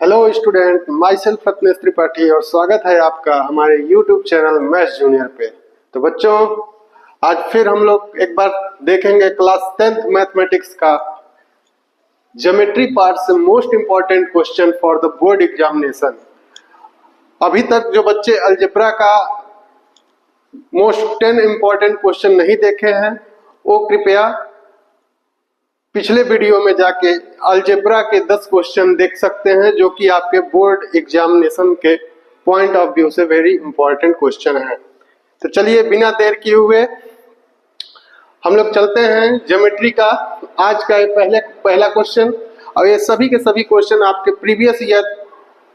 Hello student, my self Ratnesh Tripathi और स्वागत है आपका हमारे यूट्यूब चैनल मैथ्स जूनियर पे। तो बच्चों, आज फिर हम लोग एक बार देखेंगे क्लास 10th मैथमेटिक्स का ज्योमेट्री पार्ट से most important question for the board examination. अभी तक जो बच्चे अलजेब्रा का मोस्ट 10 इंपॉर्टेंट क्वेश्चन नहीं देखे हैं वो कृपया पिछले वीडियो में जाके अलजेब्रा के 10 क्वेश्चन देख सकते हैं, जो कि आपके बोर्ड एग्जामिनेशन के पॉइंट ऑफ व्यू से वेरी इंपॉर्टेंट क्वेश्चन है। तो चलिए बिना देर किए हुए हम लोग चलते हैं ज्योमेट्री का आज का पहला क्वेश्चन। और ये सभी के सभी क्वेश्चन आपके प्रीवियस ईयर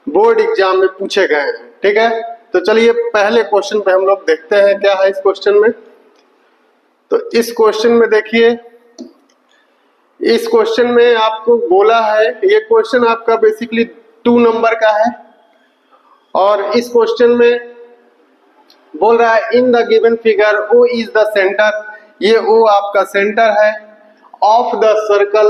बोर्ड एग्जाम में पूछे गए हैं, ठीक है। तो चलिए पहले क्वेश्चन पे हम लोग देखते हैं क्या है इस क्वेश्चन में। तो इस क्वेश्चन में देखिए, इस क्वेश्चन में आपको बोला है, ये क्वेश्चन आपका बेसिकली 2 नंबर का है और इस क्वेश्चन में बोल रहा है in the given figure O is the centre. ये O आपका सेंटर है of the circle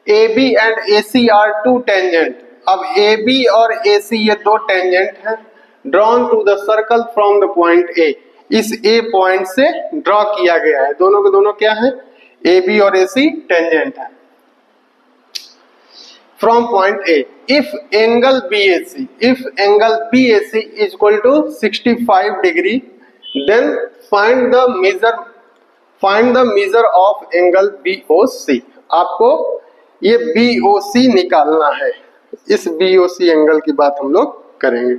AB and AC are 2 tangent. अब AB और AC ये 2 टेंजेंट हैं drawn to the circle from the point A। इस A पॉइंट से draw किया गया है। दोनों के दोनों क्या है? AB और AC टेंजेंट है from point A। If angle BAC is equal to 65 degree, then find the measure of angle BOC। आपको ये BOC निकालना है। इस BOC एंगल की बात हम लोग करेंगे।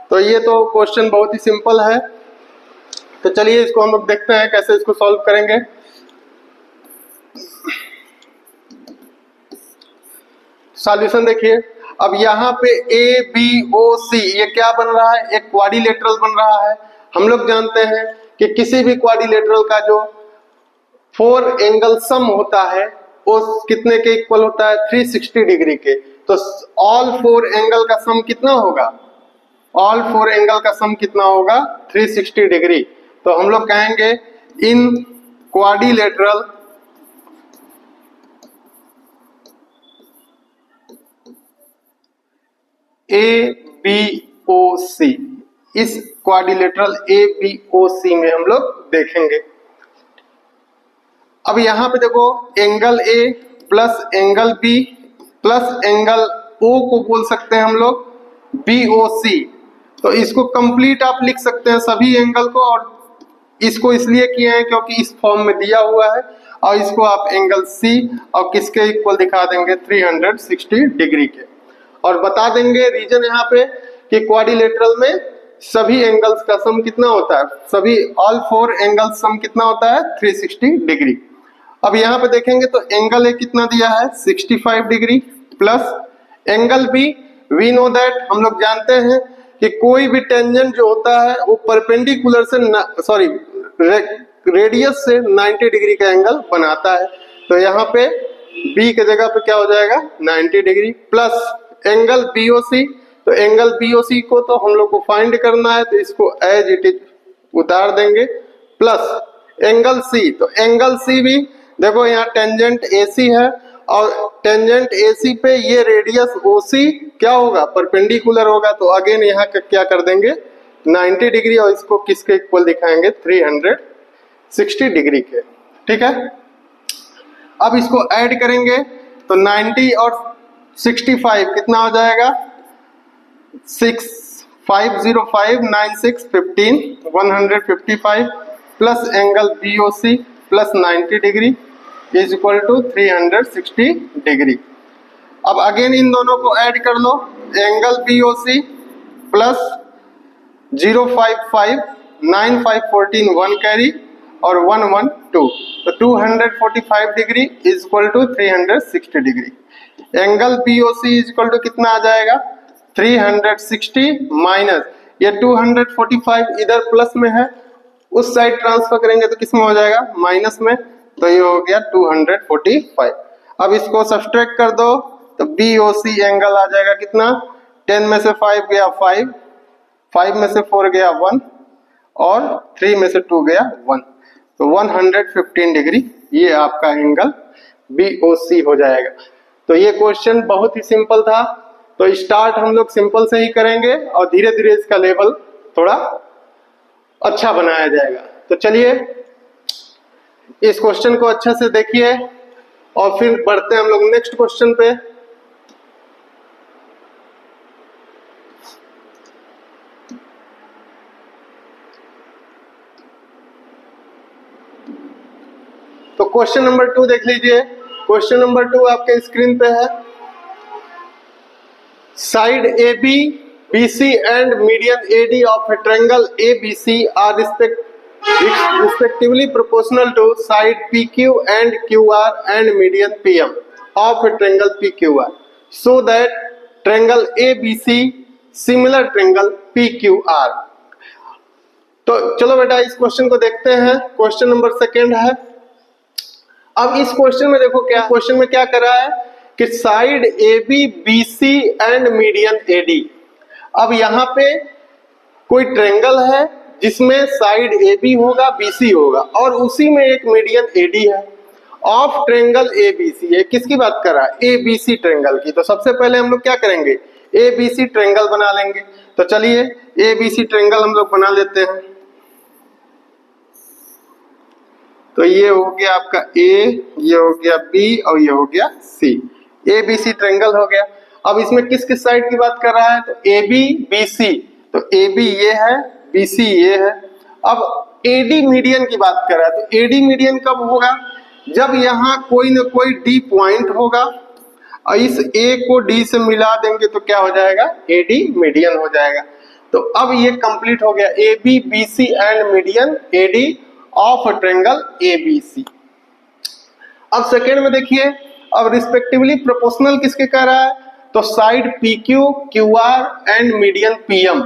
तो ये तो क्वेश्चन बहुत ही सिंपल है। तो चलिए इसको हम लोग देखते हैं कैसे इसको सॉल्व करेंगे। सॉल्यूशन देखिए, अब यहाँ पे ABOC ये क्या बन रहा है? एक क्वाड्रिलेटरल बन रहा है। हम लोग जानते हैं कि किसी भी क्वाड्रिलेटरल का जो 4 एंगल सम होता है वो कितने के इक्वल होता है? 360 डिग्री के। तो ऑल 4 एंगल का सम कितना होगा? ऑल 4 एंगल का सम कितना होगा? 360 डिग्री। तो हम लोग कहेंगे इन क्वाड्रिलेटरल ABOC, इस क्वाड्रिलेटरल ABOC में हम लोग देखेंगे। अब यहां पे देखो, angle A plus angle B plus angle O को बोल सकते हैं हम लोग BOC। तो इसको कंप्लीट आप लिख सकते हैं सभी एंगल को, और इसको इसलिए किए हैं क्योंकि इस फॉर्म में दिया हुआ है। और इसको आप एंगल C और किसके इक्वल दिखा देंगे? 360 डिग्री के। और बता देंगे रीजन यहाँ पे कि क्वाड्रिलेटरल में सभी एंगल्स का सम कितना होता है? सभी ऑल 4 एंगल्स सम कितना होता है? 360 डिग्री। अब यहाँ पे देखेंगे तो एंगल A कितना दिया है? 65 degree plus angle B। We know that, हम लोग जानते हैं कि कोई भी टेंजेंट जो होता है वो परपेंडिकुलर से रेडियस से 90 डिग्री का एंगल बनाता है। तो यहाँ पे B के जगह पे क्या हो जाएगा? 90 डिग्री प्लस एंगल BOC। तो एंगल BOC को तो हम लोग को फाइंड करना है, तो इसको एज इट इज उतार देंगे प्लस एंगल C। तो एंगल C भी देखो, यहाँ टेंजेंट AC है और टेंजेंट AC पे ये रेडियस OC क्या होगा? परपेंडिकुलर होगा। तो अगेन यहाँ क्या कर देंगे? 90 डिग्री, और इसको किसके इक्वल दिखाएंगे? 360 डिग्री के, ठीक है। अब इसको ऐड करेंगे तो 90 और 65 कितना हो जाएगा? 6 5 0 5 9 6 15 155 plus angle BOC plus 90 degree is equal to 360 degree. अब अगेन इन दोनों को ऐड कर लो, एंगल BOC प्लस 055 9 5 14 1 कैरी और 1 1 2। तो 245 degree is equal to 360 degree. Angle BOC is equal to कितना आ जाएगा? 360 माइनस ये 245 इधर प्लस में है, उस साइड ट्रांसफर करेंगे तो किस में हो जाएगा? माइनस में। तो ये हो गया 245। अब इसको सब्सट्रैक्ट कर दो तो BOC एंगल आ जाएगा कितना? 10 में से 5 गया 5, 5 में से 4 गया 1 और 3 में से 2 गया 1। तो 115 डिग्री ये आपका एंगल BOC हो जाएगा। तो ये क्वेश्चन बहुत ही सिंपल था। तो स्टार्ट हम लोग सिंपल से ही करेंगे और धीरे धीरे इसका लेवल थोड़ा अच्छा बनाया जाएगा। तो चलिए इस क्वेश्चन को अच्छे से देखिए और फिर बढ़ते हैं हम लोग नेक्स्ट क्वेश्चन पे। तो क्वेश्चन नंबर 2 देख लीजिए। क्वेश्चन नंबर 2 आपके स्क्रीन पे है। Side A B B C and median A D of a triangle A B C are respectively proportional to side PQ and QR and median PM of a triangle PQR, so that triangle ABC similar triangle PQR। तो चलो बेटा इस question को देखते हैं। Question number 2 है। अब इस क्वेश्चन में देखो क्या क्वेश्चन में क्या कर रहा है कि side AB BC and median AD। अब यहाँ पे कोई ट्रायंगल है जिसमें साइड AB होगा BC होगा और उसी में एक मीडियन AD है ऑफ ट्रायंगल ABC। ये किसकी बात कर रहा है? ABC ट्रायंगल की। तो सबसे पहले हम लोग क्या करेंगे? ABC ट्रायंगल बना लेंगे। तो चलिए ABC ट्रायंगल हम लोग बना लेते हैं। तो ये हो गया आपका A, ये हो गया B और ये हो गया C। ABC ट्रायंगल हो गया। अब इसमें किस किस साइड की बात कर रहा है? तो AB BC। तो AB ये है, BC ये है। अब AD मीडियन की बात कर रहा है। तो AD मीडियन कब होगा? जब यहाँ कोई ना कोई D पॉइंट होगा और इस A को D से मिला देंगे तो क्या हो जाएगा? AD मीडियन हो जाएगा। तो अब ये कंप्लीट हो गया AB BC and median AD of triangle ABC। अब सेकेंड में देखिए, अब रिस्पेक्टिवली प्रोपोर्शनल किसके कह रहा है? तो side PQ QR and median PM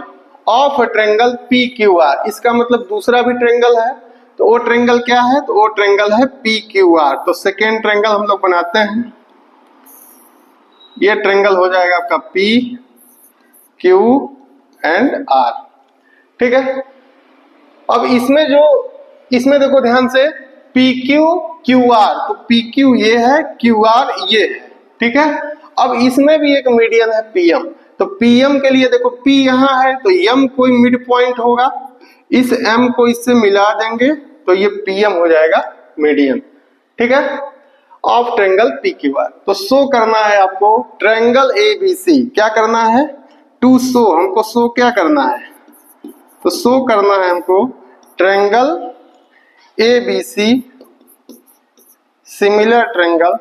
of triangle PQR। इसका मतलब दूसरा भी ट्रायंगल है। तो वो ट्रायंगल क्या है? तो वो ट्रायंगल है PQR। तो सेकेंड ट्रायंगल हम लोग बनाते हैं। ये ट्रायंगल हो जाएगा आपका PQ एंड R। ठीक है। अब इसमें देखो ध्यान से PQ QR। तो PQ ये है, QR ये है। ठीक है। अब इसमें भी एक मीडियन है PM। तो PM के लिए देखो P यहाँ है तो M कोई मिड पॉइंट होगा, इस M को इससे मिला देंगे तो ये PM हो जाएगा मीडियन। ठीक है। Of triangle PQR। तो शो करना है आपको ट्रायंगल ABC। क्या करना है? To show. हमको शो क्या करना है? तो शो करना है हमको triangle ABC similar triangle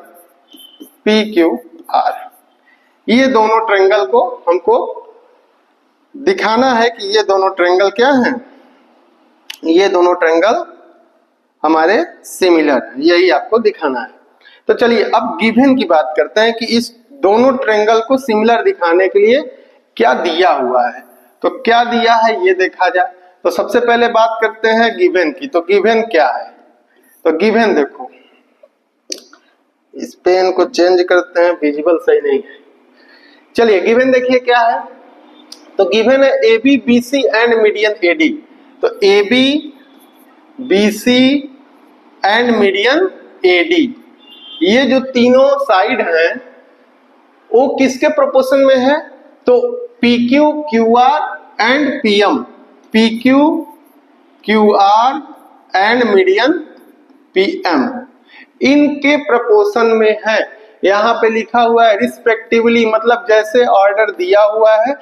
PQR। ये दोनों ट्रायंगल को हमको दिखाना है कि ये दोनों ट्रायंगल क्या हैं? ये दोनों ट्रायंगल हमारे सिमिलर हैं, यही आपको दिखाना है। तो चलिए अब गिवन की बात करते हैं कि इस दोनों ट्रायंगल को सिमिलर दिखाने के लिए क्या दिया हुआ है। तो क्या दिया है ये देखा जाए। तो सबसे पहले बात करते हैं गिवन की। तो गिवन क्या है? तो गिवन देखो, इस पेन को चेंज करते हैं, विजुअल सही नहीं है। चलिए गिवन देखिए क्या है। तो गिवन है AB BC and median AD। तो AB BC and median AD, ये जो तीनों साइड हैं वो किसके प्रोपोर्शन में है? तो PQ QR and PM। PQ QR and median PM इनके प्रोपोर्शन में है। यहाँ पे लिखा हुआ है रिस्पेक्टिवली, मतलब जैसे ऑर्डर दिया हुआ है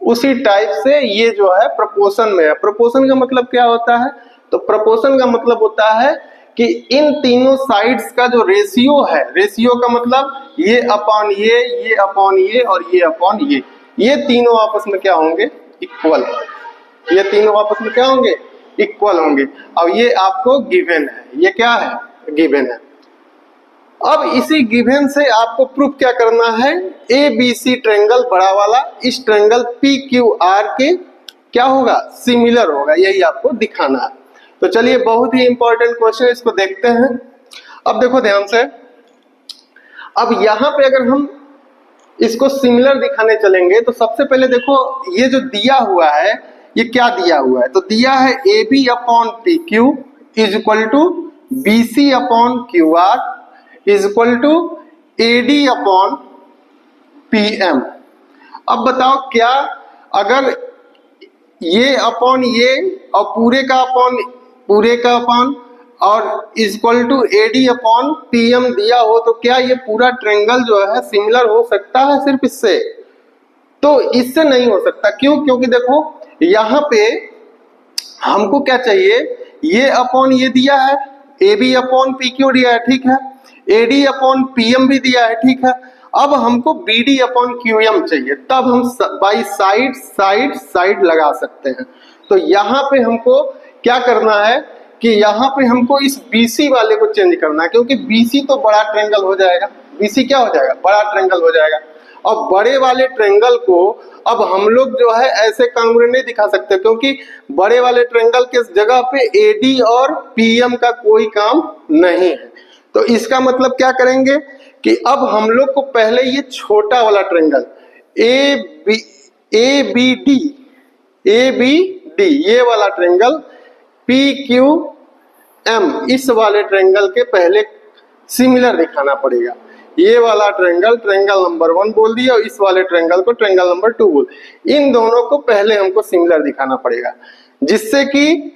उसी टाइप से ये जो है प्रोपोर्शन में है। प्रोपोर्शन का मतलब क्या होता है? तो प्रोपोर्शन का मतलब होता है कि इन तीनों साइड्स का जो रेशियो है, रेशियो का मतलब ये अपॉन ये अपॉन ये और ये अपॉन ये तीनों आपस में क्या होंगे? इक्वल। ये तीनों आपस में क्या होंगे? इक्वल होंगे। अब ये आपको गिवन है। ये क्या है? गिवन है। अब इसी गिवन से आपको प्रूफ क्या करना है? ABC ट्रायंगल बड़ा वाला इस ट्रायंगल PQR के क्या होगा? सिमिलर होगा। यही आपको दिखाना है। तो चलिए बहुत ही इंपॉर्टेंट क्वेश्चन, इसको देखते हैं। अब देखो ध्यान से, अब यहाँ पे अगर हम इसको सिमिलर दिखाने चलेंगे तो सबसे पहले देखो ये जो दिया हुआ है ये क्या दिया हुआ है? तो दिया है AB upon PQ is equal to BC upon QR is equal to AD upon PM। अब बताओ क्या अगर ये अपॉन ये और पूरे का अपॉन और equal to AD upon PM दिया हो तो क्या ये पूरा ट्रायंगल जो है सिमिलर हो सकता है सिर्फ इससे? तो इससे नहीं हो सकता। क्यों? क्योंकि देखो यहाँ पे हमको क्या चाहिए, ये अपॉन ये दिया है, A B upon P Q दिया है, ठीक है, एडी अपॉन पीएम भी दिया है, ठीक है। अब हमको B D upon Q M चाहिए, तब हम बाई साइड लगा सकते हैं। तो यहाँ पे हमको क्या करना है कि यहाँ पे हमको इस BC वाले को चेंज करना है, क्योंकि BC तो बड़ा ट्रायंगल हो जाएगा। BC क्या हो जाएगा? बड़ा ट्रायंगल हो जाएगा। और बड़े वाले ट्रायंगल को अब हम लोग जो है ऐसे कांगुरे नहीं दिखा सकते, क्योंकि बड़े वाले ट्रायंगल के जगह पे AD और PM का कोई काम नहीं है। तो इसका मतलब क्या करेंगे कि अब हम लोग को पहले ये छोटा वाला ट्रायंगल ABD ये वाला ट्रायंगल PQM इस वाले ट्रायंगल के पहले सिमिलर दिखाना पड़ेगा। ये वाला ट्रायंगल नंबर 1 बोल दिया और इस वाले ट्रायंगल को ट्रायंगल नंबर 2 बोल। इन दोनों को पहले हमको सिमिलर दिखाना पड़ेगा, जिससे कि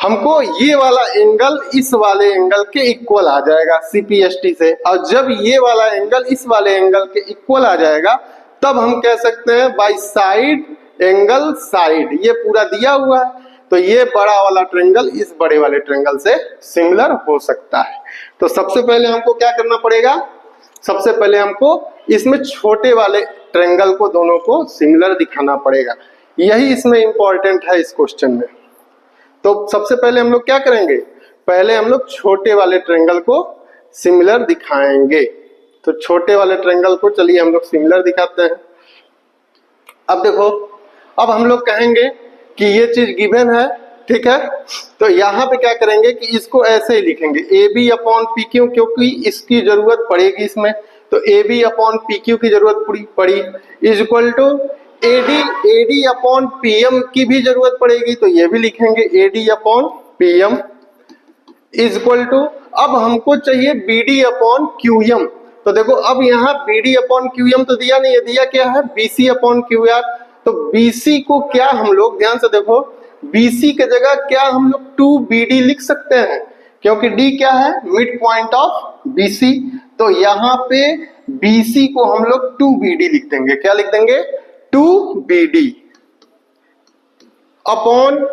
हमको ये वाला एंगल इस वाले एंगल के इक्वल आ जाएगा CPST से। और जब ये वाला एंगल इस वाले एंगल के इक्वल आ जाएगा तब हम कह सकते हैं बाई साइड एंगल साइड, ये पूरा दिया हुआ है तो ये बड़ा वाला ट्रायंगल इस बड़े वाले ट्रायंगल से सिमिलर हो सकता है। तो सबसे पहले हमको क्या करना पड़ेगा, सबसे पहले हमको इसमें छोटे वाले ट्रायंगल को दोनों को सिमिलर दिखाना पड़ेगा। यही इसमें इंपॉर्टेंट है इस क्वेश्चन में। तो सबसे पहले हम लोग क्या करेंगे, पहले हम लोग छोटे वाले ट्रायंगल को सिमिलर दिखाएंगे। तो छोटे वाले ट्रायंगल को चलिए हम लोग सिमिलर दिखाते हैं। अब देखो, अब हम लोग कहेंगे कि ये चीज गिवन है, ठीक है, तो यहाँ पे क्या करेंगे कि इसको ऐसे ही लिखेंगे AB अपॉन PQ, क्योंकि इसकी जरूरत पड़ेगी इसमें, तो AB अपॉन PQ की जरूरत पड़ी is equal to AD upon PM की भी जरूरत पड़ेगी, तो ये भी लिखेंगे AD upon PM is equal to, अब हमको चाहिए BD अपॉन QM। तो देखो अब यहाँ BD अपॉन QM तो दिया नहीं है, दिया क्या है BC अपॉन QR। तो BC को क्या हम लोग ध्यान से देखो, BC के जगह क्या हम लोग 2BD लिख सकते हैं, क्योंकि D क्या है मिड पॉइंट ऑफ BC। तो यहाँ पे BC को हम लोग 2BD लिख देंगे। क्या लिख देंगे? 2BD अपॉन,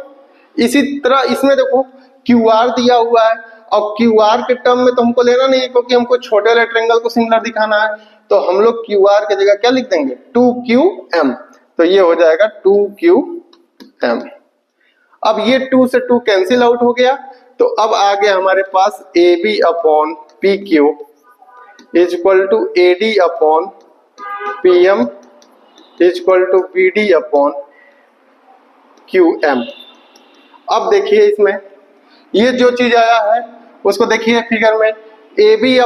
इसी तरह इसमें देखो QR दिया हुआ है और QR के टर्म में तो हमको लेना नहीं है, क्योंकि हमको छोटे वाले ट्रायंगल को सिमिलर दिखाना है। तो हम लोग QR के जगह क्या लिख देंगे 2QM। तो ये हो जाएगा 2QM। अब ये 2 से 2 कैंसिल आउट हो गया, तो अब आ गया हमारे पास AB upon PQ is equal to AD upon PM is equal to BD upon QM। अब देखिए इसमें ये जो चीज आया है उसको देखिए फिगर में, AB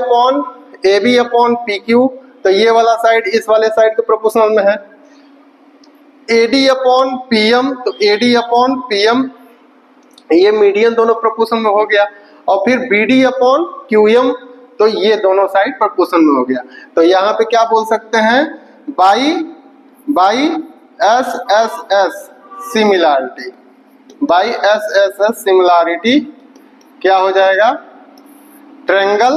अपॉन PQ, तो ये वाला साइड इस वाले साइड के प्रोपोर्शनल में है। AD अपॉन PM, तो AD अपॉन PM ये मीडियन दोनों प्रोपोर्शन में हो गया, और फिर BD अपॉन QM, तो ये दोनों साइड प्रोपोर्शन में हो गया। तो यहाँ पे क्या बोल सकते हैं, by SSS similarity, by SSS similarity क्या हो जाएगा, triangle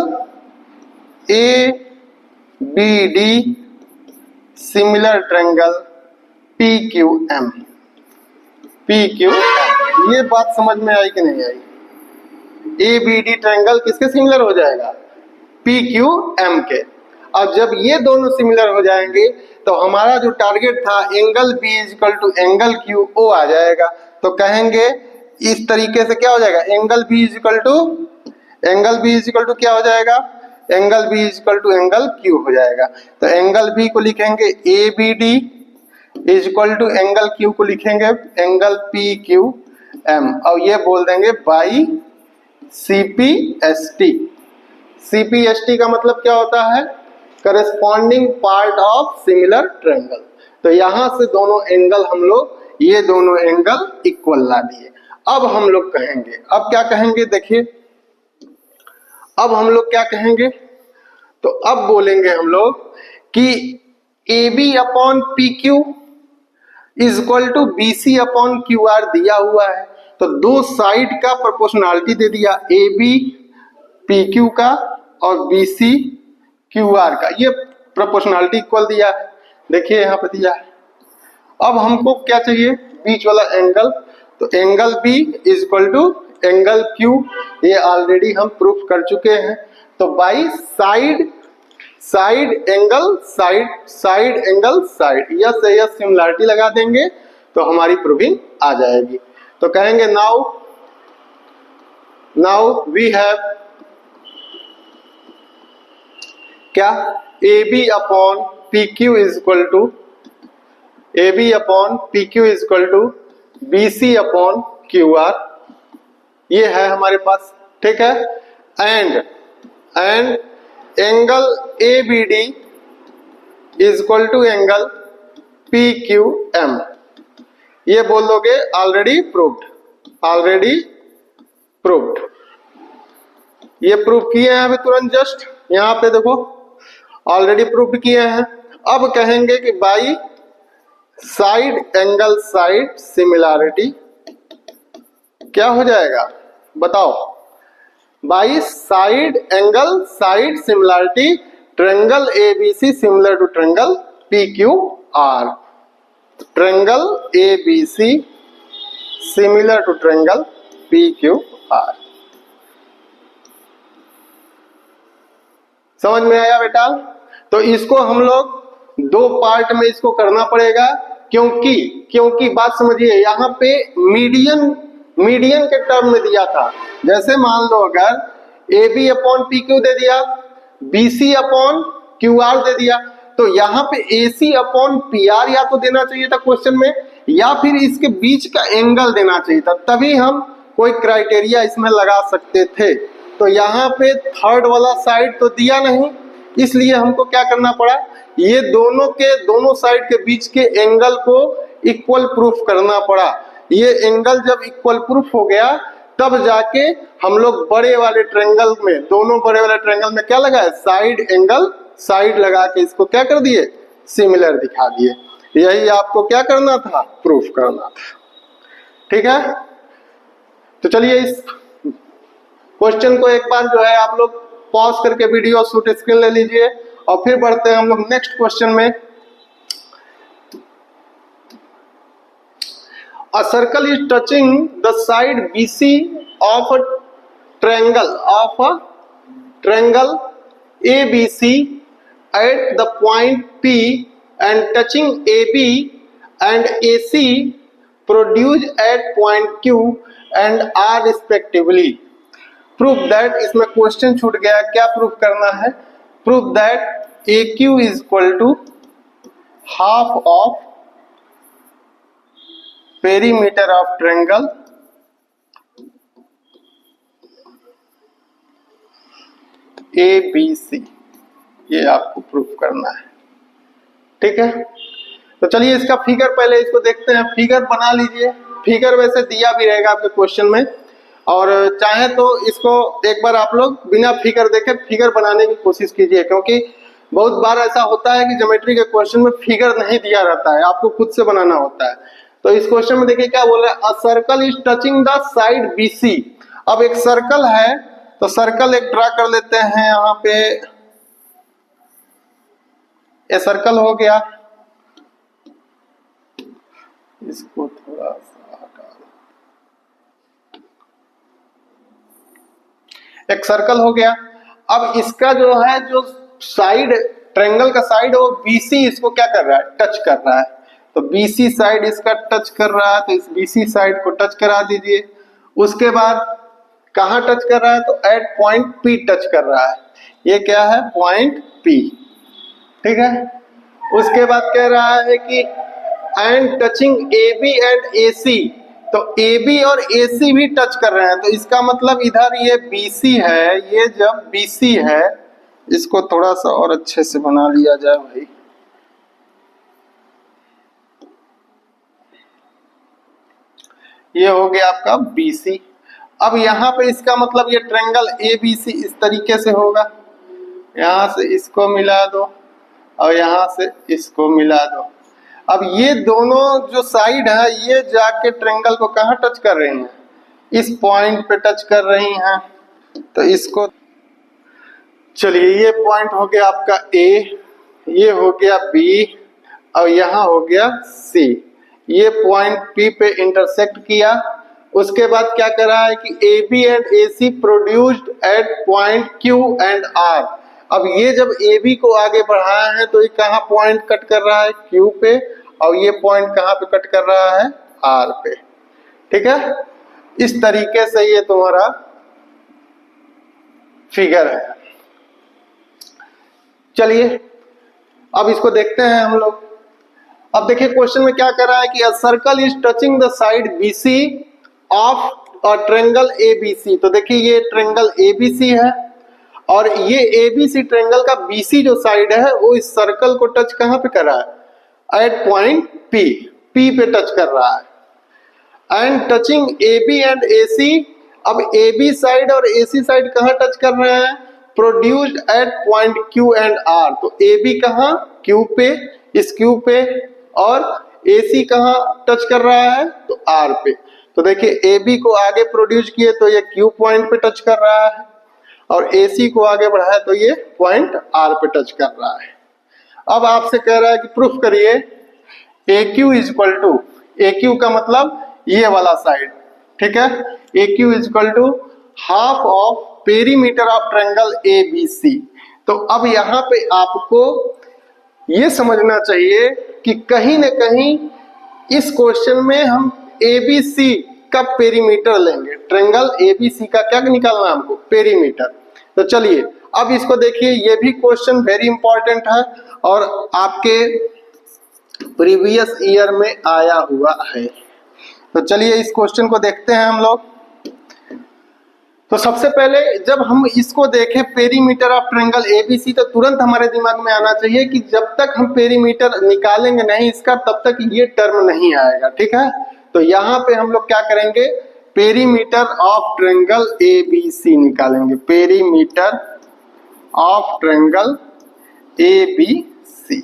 ABD similar triangle PQM। ये बात समझ में आई कि नहीं आई? ABD ट्रायंगल किसके सिमिलर हो जाएगा, PQM के। अब जब ये दोनों सिमिलर हो जाएंगे तो हमारा जो टारगेट था angle B is equal to angle Q वो आ जाएगा। तो कहेंगे इस तरीके से क्या हो जाएगा, angle B is equal to क्या हो जाएगा, angle B is equal to angle Q हो जाएगा। तो एंगल B को लिखेंगे ABD is equal to angle Q को लिखेंगे एंगल PQM, और ये बोल देंगे बाई CPST। CPST का मतलब क्या होता है, corresponding part of similar triangle. तो यहां से दोनों एंगल हम लोग, ये दोनों एंगल इक्वल ला दिए। अब हम लोग कहेंगे, अब क्या कहेंगे देखिए, अब हम लोग क्या कहेंगे, तो अब बोलेंगे हम लोग कि A B upon P Q is equal to B C upon Q R दिया हुआ है, तो दो साइड का प्रोपोर्शनलिटी दे दिया, ए बी पी क्यू का और बी सी क्यू आर का, ये प्रोपोर्शनलिटी इक्वल दिया है। देखिए यहाँ पे दिया है। अब हमको क्या चाहिए, बीच वाला एंगल, तो angle B is equal to angle Q, ये ऑलरेडी हम प्रूफ कर चुके हैं। तो by side side angle side angle side, S S similarity लगा देंगे तो हमारी प्रूविंग आ जाएगी। तो कहेंगे नाउ वी हैव क्या, A B upon P Q is equal to A B upon P Q is equal to B C upon Q R, ये है हमारे पास, ठीक है। And angle A B D is equal to angle P Q M, ये बोल दोगे already proved, ये प्रूव किए हैं अभी तुरंत जस्ट यहाँ पे देखो, ऑलरेडी प्रूव्ड किए हैं। अब कहेंगे कि by side angle side similarity क्या हो जाएगा बताओ, by side angle side similarity triangle ABC similar to triangle PQR, triangle ABC similar to triangle PQR. समझ में आया बेटा? तो इसको हम लोग दो पार्ट में इसको करना पड़ेगा, क्योंकि बात समझिए, यहाँ पे मीडियन के टर्म में दिया था। जैसे मान लो अगर A B upon P Q दे दिया, B C upon Q R दे दिया, तो यहाँ पे A C upon P R या तो देना चाहिए था क्वेश्चन में, या फिर इसके बीच का एंगल देना चाहिए था, तभी हम कोई क्राइटेरिया इसमें लगा सकते थे। तो यहाँ पे थर्ड वाला साइड तो दिया नहीं, इसलिए हमको क्या करना पड़ा, ये दोनों साइड के बीच के एंगल को इक्वल प्रूफ करना पड़ा। ये एंगल जब इक्वल प्रूफ हो गया तब जाके हम लोग बड़े वाले ट्रायंगल में, दोनों बड़े वाले ट्रायंगल में क्या लगाए, साइड एंगल साइड लगा के इसको क्या कर दिए, सिमिलर दिखा दिए। यही आपको क्या करना था, प्रूफ करना था, ठीक है। तो चलिए इस क्वेश्चन को एक बार जो है आप लोग पॉज करके वीडियो शूट स्क्रीन ले लीजिए और फिर बढ़ते हैं हम लोग नेक्स्ट क्वेश्चन में। A circle is touching the side BC of a triangle ABC at the point P and touching AB and AC produce at point Q and R respectively. Prove that, इसमें question छूट गया, क्या proof करना है, prove that AQ is equal to half of perimeter of triangle ABC, ये आपको proof करना है, ठीक है। तो चलिए इसका फिगर पहले इसको देखते हैं, फिगर बना लीजिए। फिगर वैसे दिया भी रहेगा आपके क्वेश्चन में, और चाहे तो इसको एक बार आप लोग बिना फिगर देखे फिगर बनाने की कोशिश कीजिए, क्योंकि बहुत बार ऐसा होता है कि ज्योमेट्री के क्वेश्चन में फिगर नहीं दिया रहता है, आपको खुद से बनाना होता है। तो इस क्वेश्चन में देखिए क्या बोल रहा है, a circle is touching the side BC। अब एक सर्कल है, तो सर्कल एक ड्रा कर लेते हैं यहाँ पे, ये सर्कल हो गया, इसको थोड़ा सा हटा दो, एक सर्कल हो गया। अब इसका जो है, जो साइड ट्रायंगल का साइड है वो BC इसको क्या कर रहा है, टच कर रहा है। तो BC साइड इसका टच कर रहा है, तो इस BC साइड को टच करा दीजिए। उसके बाद कहाँ टच कर रहा है, तो एट पॉइंट P टच कर रहा है, ये क्या है, पॉइंट P, ठीक है। उसके बाद कह रहा है कि and touching AB and AC, तो AB और AC भी टच कर रहे हैं, तो इसका मतलब इधर ये BC है, ये जब BC है, इसको थोड़ा सा और अच्छे से बना लिया जाए भाई, ये हो गया आपका BC। अब यहाँ पे इसका मतलब ये ट्रायंगल ABC इस तरीके से होगा, यहाँ से इसको मिला दो, और यहाँ से इसको मिला दो। अब ये दोनों जो साइड है ये जाके ट्रायंगल को कहाँ टच कर रही हैं, इस पॉइंट पे टच कर रही हैं। तो इसको चलिए, ये पॉइंट हो गया आपका ए, ये हो गया बी और यहाँ हो गया सी। ये पॉइंट पी पे इंटरसेक्ट किया। उसके बाद क्या करा है कि A B and A C produced at point Q and R. अब ये जब ए बी को आगे बढ़ाया है तो ये कहाँ पॉइंट कट कर रहा है, क्यू पे, और ये पॉइंट कहाँ पे कट कर रहा है, आर पे। ठीक है, इस तरीके से ये तुम्हारा फिगर है। चलिए अब इसको देखते हैं हम लोग। अब देखिए क्वेश्चन में क्या कर रहा है कि a circle is touching the side BC of a triangle ABC। तो देखिए ये ट्रायंगल ABC है और ये ABC ट्रायंगल का BC जो साइड है वो इस सर्कल को टच कहां पे कर रहा है, एट पॉइंट P पे टच कर रहा है। And touching AB and AC। अब AB साइड और AC साइड कहां टच कर रहे हैं, produced at point Q and R। तो AB कहां, Q पे, इस Q पे, और AC कहां टच कर रहा है, तो R पे। तो देखिए AB को आगे प्रोड्यूस किए तो ये Q पॉइंट पे टच कर रहा है और AC को आगे बढ़ाया तो ये पॉइंट R पे टच कर रहा है। अब आपसे कह रहा है कि प्रूफ करिए AQ is equal to, AQ का मतलब ये वाला साइड, ठीक है, AQ is equal to half of perimeter of triangle ABC। तो अब यहाँ पे आपको ये समझना चाहिए कि कहीं न कहीं इस क्वेश्चन में हम ABC का पेरीमीटर लेंगे। ट्रायंगल ABC का क्या निकालना है हमको, पेरीमीटर। तो चलिए अब इसको देखिए, ये भी क्वेश्चन वेरी इंपॉर्टेंट है और आपके प्रीवियस ईयर में आया हुआ है। तो चलिए इस क्वेश्चन को देखते हैं हम लोग। तो सबसे पहले जब हम इसको देखें पेरीमीटर ऑफ ट्रायंगल ABC, तो तुरंत हमारे दिमाग में आना चाहिए कि जब तक हम पेरीमीटर निकालेंगे नहीं इसका तब तक ये टर्म नहीं आएगा। ठीक है, तो यहाँ पे हम लोग क्या करेंगे, पेरीमीटर ऑफ ट्रायंगल ABC निकालेंगे, पेरीमीटर ऑफ ट्रायंगल ABC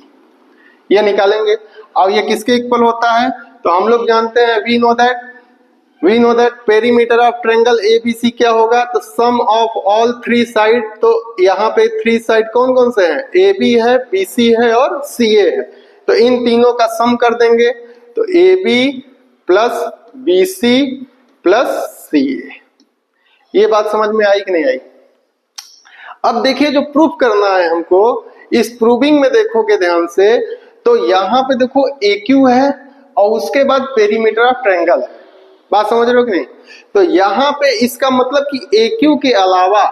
ये निकालेंगे। और ये किसके इक्वल होता है, तो हम लोग जानते हैं, we know that perimeter of triangle ABC क्या होगा, तो sum of all three side. तो यहाँ पे थ्री साइड कौन कौन से हैं, AB है, BC है और CA है। तो इन तीनों का सम कर देंगे, तो AB plus BC plus CA। ये बात समझ में आई कि नहीं आई। अब देखिए जो प्रूफ करना है हमको, इस प्रूविंग में देखोगे ध्यान से तो यहाँ पे देखो AQ है और उसके बाद पेरीमीटर ऑफ ट्रायंगल है। बात समझ रहे हो कि नहीं। तो यहाँ पे इसका मतलब कि AQ के अलावा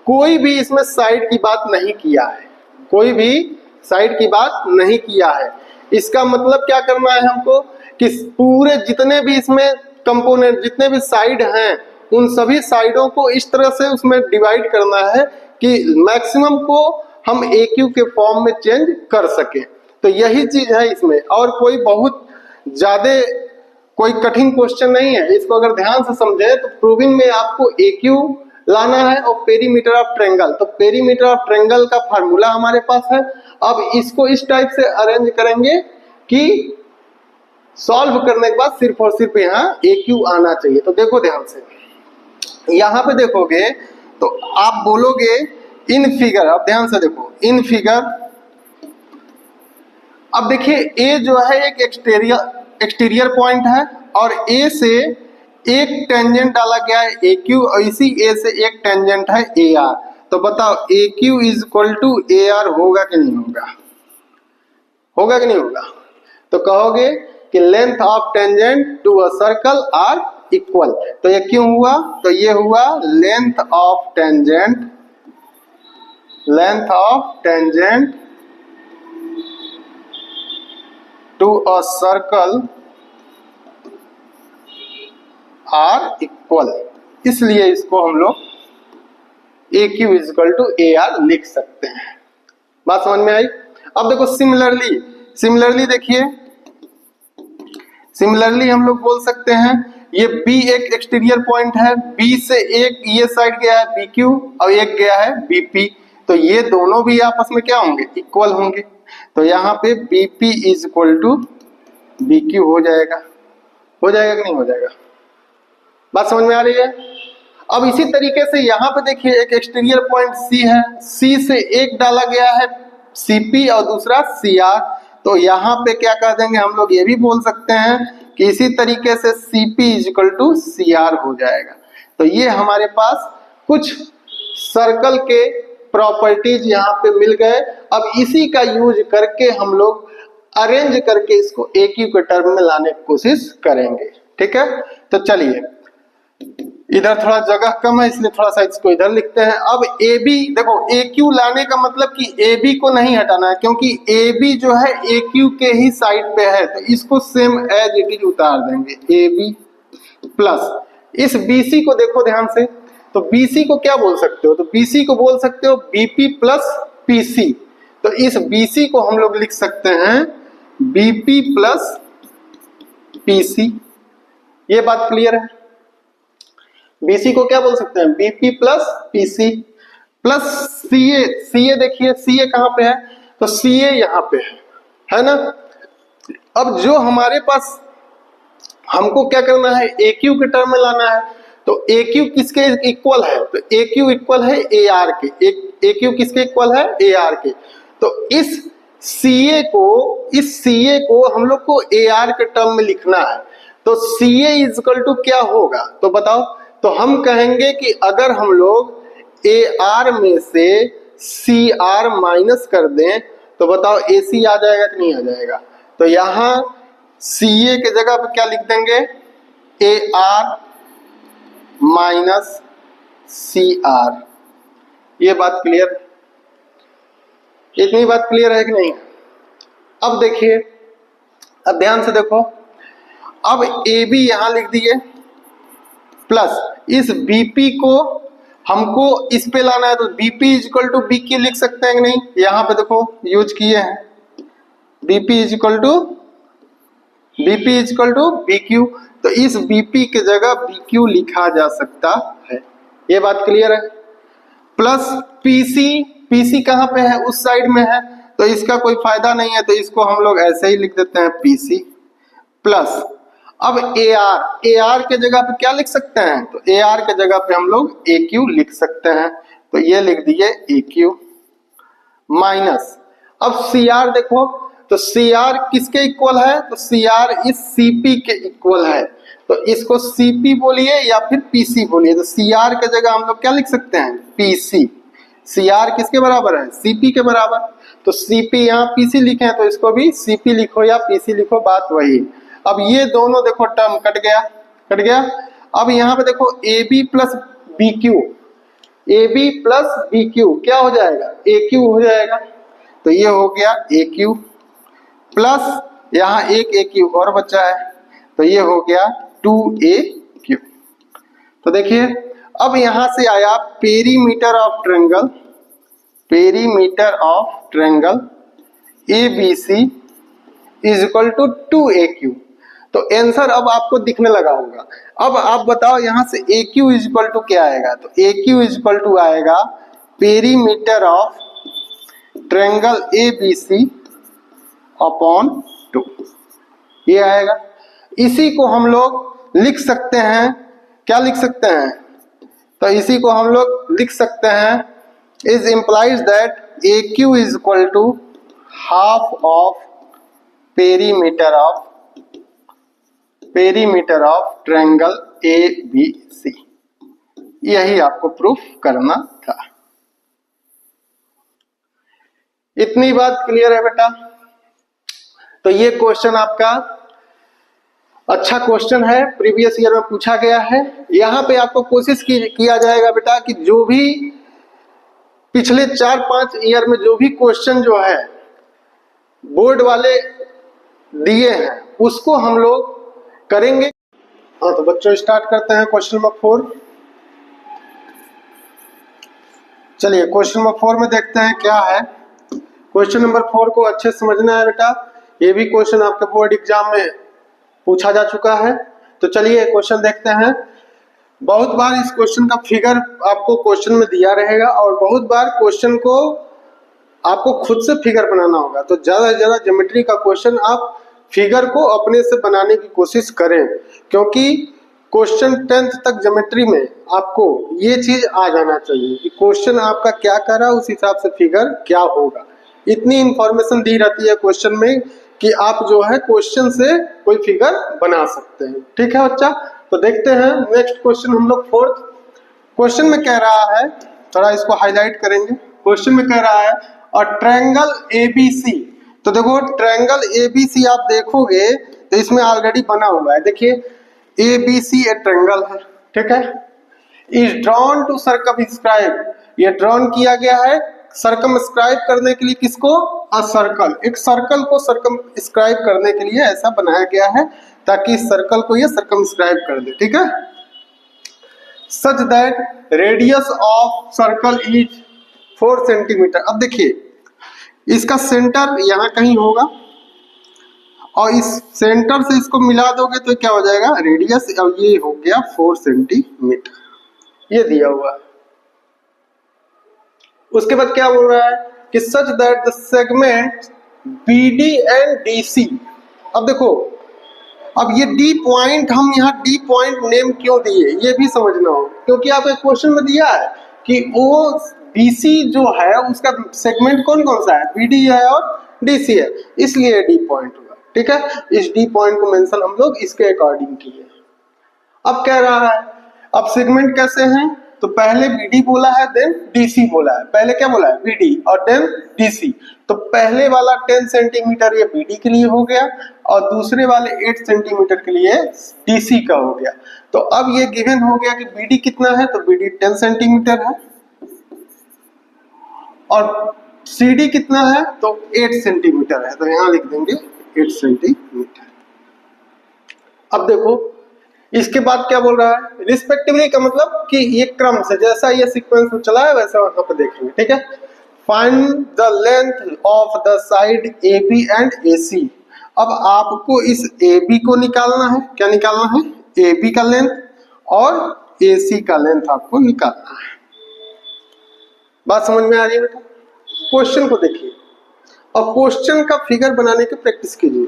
कोई भी इसमें साइड की बात नहीं किया है, कोई भी साइड की बात नहीं किया है। इसका मतलब क्या करना है हमको कि पूरे जितने भी इसमें कंपोनेंट, जितने भी साइड हैं, उन सभी साइडों को इस तरह से उसमें डिवाइड करना है कि मैक्सिमम को हम AQ के फॉर्म में चेंज कर सके। तो यही चीज है इसमें, और कोई बहुत ज्यादा कोई कठिन क्वेश्चन नहीं है। इसको अगर ध्यान से समझे तो प्रूविंग में आपको AQ लाना है और पेरीमीटर ऑफ ट्रायंगल। तो पेरीमीटर ऑफ ट्रायंगल का फार्मूला हमारे पास है। अब इसको इस टाइप से अरेंज करेंगे कि सॉल्व करने के बाद सिर्फ और सिर्फ यहाँ AQ आना चाहिए। तो देखो ध्यान से, यहाँ पे देखोगे तो आप बोलोगे इन फिगर, अब ध्यान से देखो इन फिगर। अब देखिए A जो है एक एक्सटीरियर पॉइंट है और A से एक टेंजेंट डाला गया है AQ और इसी A से एक टेंजेंट है AR। तो बताओ AQ is equal to AR होगा कि नहीं होगा, होगा कि नहीं होगा। तो कहोगे कि length of tangent to a circle are equal. तो ये क्यों हुआ, तो ये हुआ length of tangent, length of tangent to a circle are equal. इसलिए इसको हम लोग AQ is equal to AR लिख सकते हैं। बात समझ में आई। अब देखो सिमिलरली देखिए, सिमिलरली हम लोग बोल सकते हैं ये B एक एक्सटीरियर पॉइंट है, B से एक ये साइड गया है BQ और एक गया है BP। तो ये दोनों भी आपस में क्या होंगे, इक्वल होंगे। तो यहाँ पे BP is equal to BQ हो जाएगा कि नहीं हो जाएगा? बात समझ में आ रही है? अब इसी तरीके से यहाँ पे देखिए एक एक्सटीरियर पॉइंट C है, C से एक डाला गया है CP और दूसरा CR, तो यहाँ पे क्या कह देंगे हम लोग, ये भी बोल सकते हैं कि इसी तरीके से CP is equal to CR हो जाएगा। तो ये हमारे पास कुछ सर्कल के प्रॉपर्टीज यहाँ पे मिल गए। अब इसी का यूज करके हम लोग अरेंज करके इसको AQ के टर्म में लाने की कोशिश करेंगे। ठीक है, तो चलिए, इधर थोड़ा जगह कम है इसलिए थोड़ा सा इसको इधर लिखते हैं। अब AB देखो, AQ लाने का मतलब कि AB को नहीं हटाना है, क्योंकि AB जो है AQ के ही साइड पे है, तो इसको सेम एज इट इज उतार देंगे। AB प्लस इस BC को देखो ध्यान से, तो BC को क्या बोल सकते हो? तो BC को बोल सकते हो BP प्लस PC। तो इस BC को हम लोग लिख सकते हैं BP प्लस PC। ये बात क्लियर है? BC को क्या बोल सकते हैं? BP plus PC plus CA देखिए CA कहां पे है? तो CA यहां पे है ना? अब जो हमारे पास हमको क्या करना है, AQ के टर्म में लाना है, तो AQ किसके इक्वल है? तो AQ इक्वल है AR के। AQ किसके इक्वल है? AR के। तो इस CA को हम लोग को AR के टर्म में लिखना है। तो CA इज इक्वल टू क्या होगा? तो बताओ। तो हम कहेंगे कि अगर हम लोग AR में से CR माइनस कर दें तो बताओ AC आ जाएगा कि नहीं आ जाएगा? तो यहां CA के जगह पे क्या लिख देंगे? AR minus CR। ये बात क्लियर? इतनी बात क्लियर है कि नहीं? अब देखिए, अब ध्यान से देखो, अब AB यहां लिख दिए प्लस इस BP को हमको इस पे लाना है, तो BP is equal to BQ लिख सकते हैं कि नहीं? यहां पे देखो यूज किए हैं, BP is equal to BQ। तो इस BP के जगह BQ लिखा जा सकता है। ये बात क्लियर है? प्लस PC कहां पे है? उस साइड में है, तो इसका कोई फायदा नहीं है, तो इसको हम लोग ऐसे ही लिख देते हैं PC प्लस अब AR के जगह पे क्या लिख सकते हैं? तो AR के जगह पे हम लोग AQ लिख सकते हैं, तो ये लिख दिए AQ माइनस अब CR देखो, तो CR किसके इक्वल है? तो CR इस CP के इक्वल है, तो इसको CP बोलिए या फिर PC बोलिए। तो CR के जगह हम लोग क्या लिख सकते हैं? PC। CR किसके बराबर है? CP के बराबर। तो CP यहाँ PC लिखे हैं, तो इसको भी CP लिखो या PC लिखो, बात वही। अब ये दोनों देखो टर्म कट गया। अब यहाँ पे देखो AB प्लस BQ क्या हो जाएगा? AQ हो जाएगा। तो ये हो गया AQ प्लस यहाँ एक AQ और बचा है, तो ये हो गया 2AQ। तो देखिए, अब यहां से आया perimeter of triangle ABC is equal to 2AQ। तो आंसर अब आपको दिखने लगा होगा। अब आप बताओ यहां से AQ इज इक्वल टू क्या आएगा? तो AQ इज इक्वल टू आएगा perimeter of triangle ABC upon 2, ये आएगा। इसी को हम लोग लिख सकते हैं, क्या लिख सकते हैं? तो इसी को हम लोग लिख सकते हैं, is implies that AQ is equal to half of perimeter of triangle ABC। यही आपको प्रूफ करना था। इतनी बात क्लियर है बेटा? तो ये क्वेश्चन आपका अच्छा क्वेश्चन है, प्रीवियस ईयर में पूछा गया है। यहाँ पे आपको कोशिश किया जाएगा बेटा कि जो भी पिछले 4-5 ईयर में जो भी क्वेश्चन जो है बोर्ड वाले दिए हैं उसको हम लोग करेंगे। हाँ, तो बच्चों स्टार्ट करते हैं क्वेश्चन नंबर 4। चलिए क्वेश्चन नंबर 4 में देखते हैं क्या है। क्वेश्चन नंबर 4 को अच्छे से समझना है बेटा, ये भी क्वेश्चन आपके बोर्ड एग्जाम में पूछा जा चुका है। तो चलिए क्वेश्चन देखते हैं। बहुत बार इस क्वेश्चन का फिगर आपको क्वेश्चन में दिया रहेगा और बहुत बार क्वेश्चन को आपको खुद से फिगर बनाना होगा। तो ज्यादा से ज्यादा ज्योमेट्री का क्वेश्चन आप फिगर को अपने से बनाने की कोशिश करें, क्योंकि क्वेश्चन 10th तक ज्योमेट्री में आपको ये चीज आ जाना चाहिए कि क्वेश्चन आपका क्या कर रहा है, उस हिसाब से फिगर क्या होगा। इतनी इंफॉर्मेशन दी रहती है क्वेश्चन में कि आप जो है क्वेश्चन से कोई फिगर बना सकते हैं। ठीक है बच्चा, तो देखते हैं नेक्स्ट क्वेश्चन हम लोग 4th क्वेश्चन में कह रहा है, थोड़ा इसको हाईलाइट करेंगे। क्वेश्चन में कह रहा है और ट्रायंगल एबीसी। तो देखो ट्रायंगल एबीसी आप देखोगे तो इसमें ऑलरेडी बना हुआ है। देखिए एबीसी एक ट्रायंगल है, ठीक है, इज ड्रॉन टू सर्कमस्क्राइब, ये ड्रॉन किया गया है सर्कमस्क्राइब करने के लिए किसको, अ सर्कल, एक सर्कल को सर्कमस्क्राइब करने के लिए ऐसा बनाया गया है ताकि इस सर्कल को ये सर्कमस्क्राइब कर दे। ठीक है, such that radius of circle is 4 centimetre. अब देखिए इसका सेंटर यहाँ कहीं होगा और इस सेंटर से इसको मिला दोगे तो क्या हो जाएगा, रेडियस, अब ये हो गया 4 सेंटीमीटर, ये दिया हुआ है। उसके बाद क्या बोल रहा है कि such that the segment BD and DC। अब देखो, अब ये D पॉइंट, हम यहाँ D पॉइंट नेम क्यों दिए ये भी समझना हो, क्योंकि आपको एक क्वेश्चन में दिया है कि वो BC जो है उसका सेगमेंट कौन कौन सा है, BD है और DC है, इसलिए D पॉइंट हुआ। ठीक है, इस D पॉइंट को मेंशन हम लोग इसके अकॉर्डिंग किए। अब कह रहा है अब सेगमेंट कैसे हैं, तो पहले BD बोला है देन DC बोला है, पहले क्या बोला है BD और देन DC। तो पहले वाला 10 सेंटीमीटर ये BD के लिए हो गया और दूसरे वाले 8 सेंटीमीटर के लिए DC का हो गया। तो अब ये गिवन हो गया कि BD कितना है, तो BD 10 सेंटीमीटर है और CD कितना है, तो 8 सेंटीमीटर है, तो यहां लिख देंगे 8 सेंटीमीटर। अब देखो इसके बाद क्या बोल रहा है, रिस्पेक्टिवली का मतलब कि ये क्रम से, जैसा ये सीक्वेंस में चला है वैसा वहां पर देखेंगे। ठीक है, find the length of the side AB and AC। अब आपको इस AB को निकालना है, क्या निकालना है, AB का लेंथ और AC का लेंथ आपको निकालना है। बात समझ में आ रही है बेटा? क्वेश्चन को देखिए और क्वेश्चन का फिगर बनाने की प्रैक्टिस कीजिए।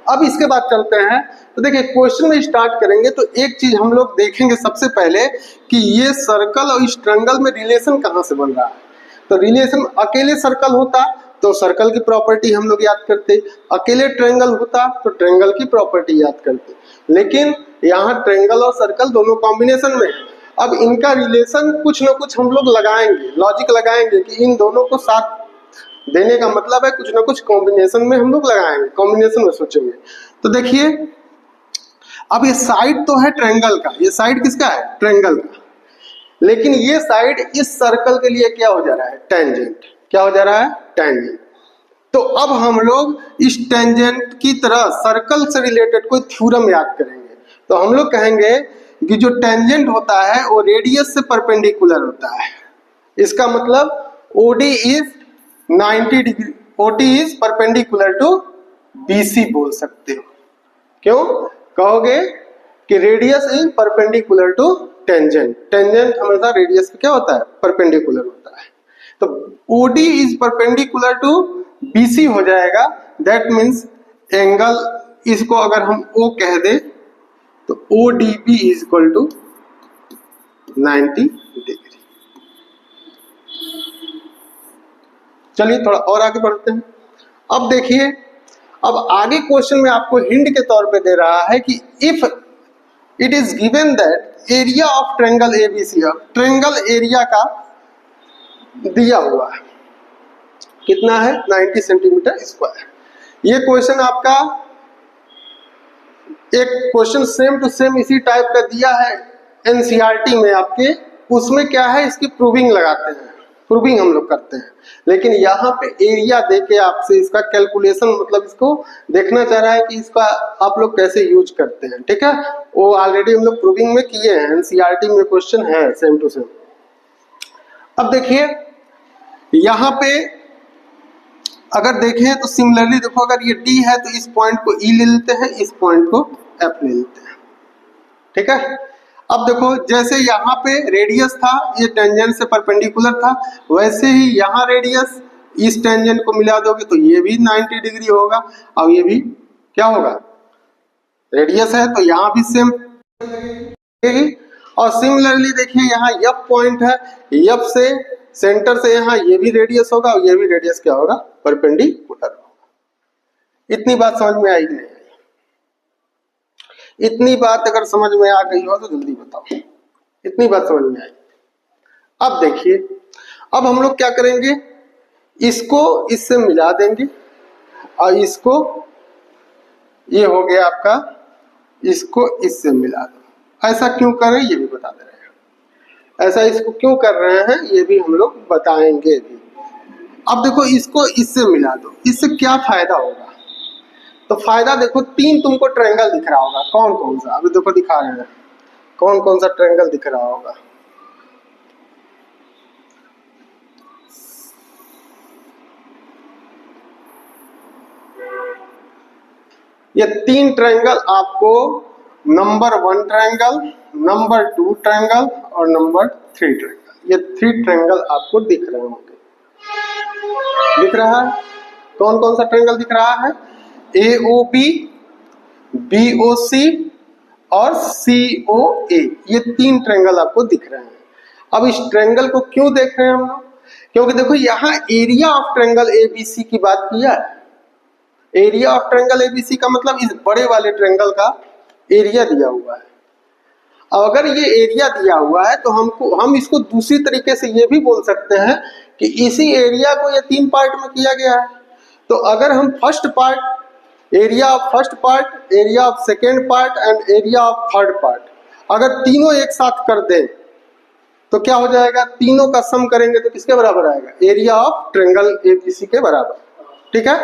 अब इसके बाद चलते हैं, तो देखिए क्वेश्चन में स्टार्ट करेंगे तो एक चीज हम लोग देखेंगे सबसे पहले कि ये सर्कल और इस ट्रायंगल में रिलेशन कहां से बन रहा है। तो रिलेशन अकेले सर्कल होता तो सर्कल की प्रॉपर्टी हम लोग याद करते, अकेले ट्रायंगल होता तो ट्रायंगल की प्रॉपर्टी याद करते, लेकिन यहाँ ट्रायंगल और सर्कल दोनों कॉम्बिनेशन में। अब इनका रिलेशन कुछ ना कुछ हम लोग लगाएंगे, लॉजिक लगाएंगे कि इन दोनों को साथ देने का मतलब है कुछ ना कुछ कॉम्बिनेशन में हम लोग लगाएंगे, कॉम्बिनेशन में सोचेंगे। तो देखिए अब ये साइड तो है ट्रायंगल का, ये साइड किसका है, ट्रायंगल का, लेकिन ये साइड इस सर्कल के लिए क्या हो जा रहा है, टेंजेंट। क्या हो जा रहा है, टेंजेंट। तो अब हम लोग इस टेंजेंट की तरह सर्कल से रिलेटेड कोई थ्योरम याद करेंगे। तो हम लोग कहेंगे कि जो टेंजेंट होता है वो रेडियस से परपेंडिकुलर होता है, इसका मतलब OD is 90 degree, OT is perpendicular to BC बोल सकते हो। क्यों कहोगे कि radius is perpendicular to tangent, tangent हमेशा रेडियस के क्या होता है, परपेंडिकुलर होता है। तो OD is perpendicular to BC हो जाएगा, दैट मीन्स एंगल, इसको अगर हम O कह दे तो ODB is equal to 90 degree. चलिए थोड़ा और आगे बढ़ते हैं। अब देखिए, अब आगे क्वेश्चन में आपको हिंट के तौर पे दे रहा है कि if it is given that area of triangle ABC, triangle area का दिया हुआ है कितना है, 90 सेंटीमीटर स्क्वायर। ये क्वेश्चन आपका एक क्वेश्चन सेम टू सेम इसी टाइप का दिया है NCERT में आपके, उसमें क्या है, इसकी प्रूविंग लगाते हैं, प्रूविंग हम लोग करते हैं, लेकिन यहाँ पे एरिया देके आपसे इसका कैलकुलेशन, मतलब इसको देखना चाह रहा है कि इसका आप लोग कैसे यूज करते हैं। ठीक है, वो ऑलरेडी हम लोग प्रूविंग में किए हैं, NCERT में क्वेश्चन है सेम टू सेम। अब देखिए यहाँ पे अगर देखें तो सिमिलरली देखो, अगर ये D है तो इस पॉइंट को E ले लेते हैं, इस पॉइंट को F ले लेते हैं। ठीक है, अब देखो जैसे यहाँ पे रेडियस था, ये टेंजेंट से परपेंडिकुलर था, वैसे ही यहाँ रेडियस इस टेंजेंट को मिला दोगे तो ये भी 90 डिग्री होगा, और ये भी क्या होगा, रेडियस है तो यहाँ भी सेम लगेगी। और सिमिलरली देखिए यहाँ एफ पॉइंट है, एफ से सेंटर से यहाँ ये भी रेडियस होगा और ये भी रेडियस क्या होगा, परपेंडिकुलर होगा। इतनी बात समझ में आई कि नहीं आई? इतनी बात अगर समझ में आ गई हो तो जल्दी बताओ, इतनी बात समझ में आई? अब देखिए, अब हम लोग क्या करेंगे, इसको इससे मिला देंगे और इसको, ये हो गया आपका, इसको इससे मिला दो। ऐसा क्यों कर रहे हैं ये भी बता दे रहे हैं, ऐसा इसको क्यों कर रहे हैं ये भी हम लोग बताएंगे भी। अब देखो इसको इससे मिला दो, इससे क्या फायदा होगा, तो फायदा देखो, तीन तुमको ट्रायंगल दिख रहा होगा, कौन कौन सा, अभी देखो दिखा रहे हैं, कौन कौन सा ट्रायंगल दिख रहा होगा। ये तीन ट्रायंगल आपको, नंबर 1 ट्रायंगल, नंबर 2 ट्रायंगल और नंबर 3 ट्रायंगल, ये 3 ट्रायंगल आपको दिख रहे होंगे। दिख रहा है? कौन कौन सा ट्रायंगल दिख रहा है? AOB, BOC और COA, ये 3 ट्रायंगल आपको दिख रहे हैं। अब इस ट्रायंगल को क्यों देख रहे हैं हम लोग? क्योंकि देखो यहाँ एरिया ऑफ ट्रायंगल ABC की बात किया है। एरिया ऑफ ट्रायंगल ABC का मतलब इस बड़े वाले ट्रायंगल का एरिया दिया हुआ है। अगर ये एरिया दिया हुआ है तो हम इसको दूसरी तरीके से ये भी बोल सकते हैं कि इसी एरिया को ये 3 पार्ट में किया गया है। तो अगर हम first part, area of first part, area of second part and area of third part, अगर तीनों एक साथ कर दें तो क्या हो जाएगा, तीनों का सम करेंगे तो किसके बराबर आएगा, एरिया ऑफ ट्रायंगल ABC के बराबर। ठीक है,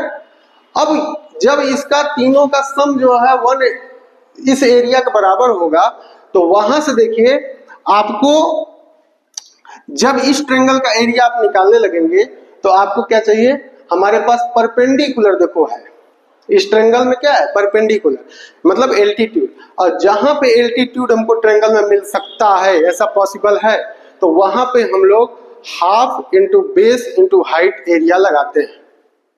अब जब इसका तीनों का सम जो है 1 इस एरिया के बराबर होगा, तो वहां से देखिए आपको, जब इस ट्रायंगल का एरिया आप निकालने लगेंगे तो आपको क्या चाहिए, हमारे पास परपेंडिकुलर देखो है, इस ट्रायंगल में क्या है, परपेंडिकुलर मतलब एल्टीट्यूड, और जहां पे एल्टीट्यूड हमको ट्रायंगल में मिल सकता है, ऐसा पॉसिबल है, तो वहां पे हम लोग half into base into height area लगाते हैं।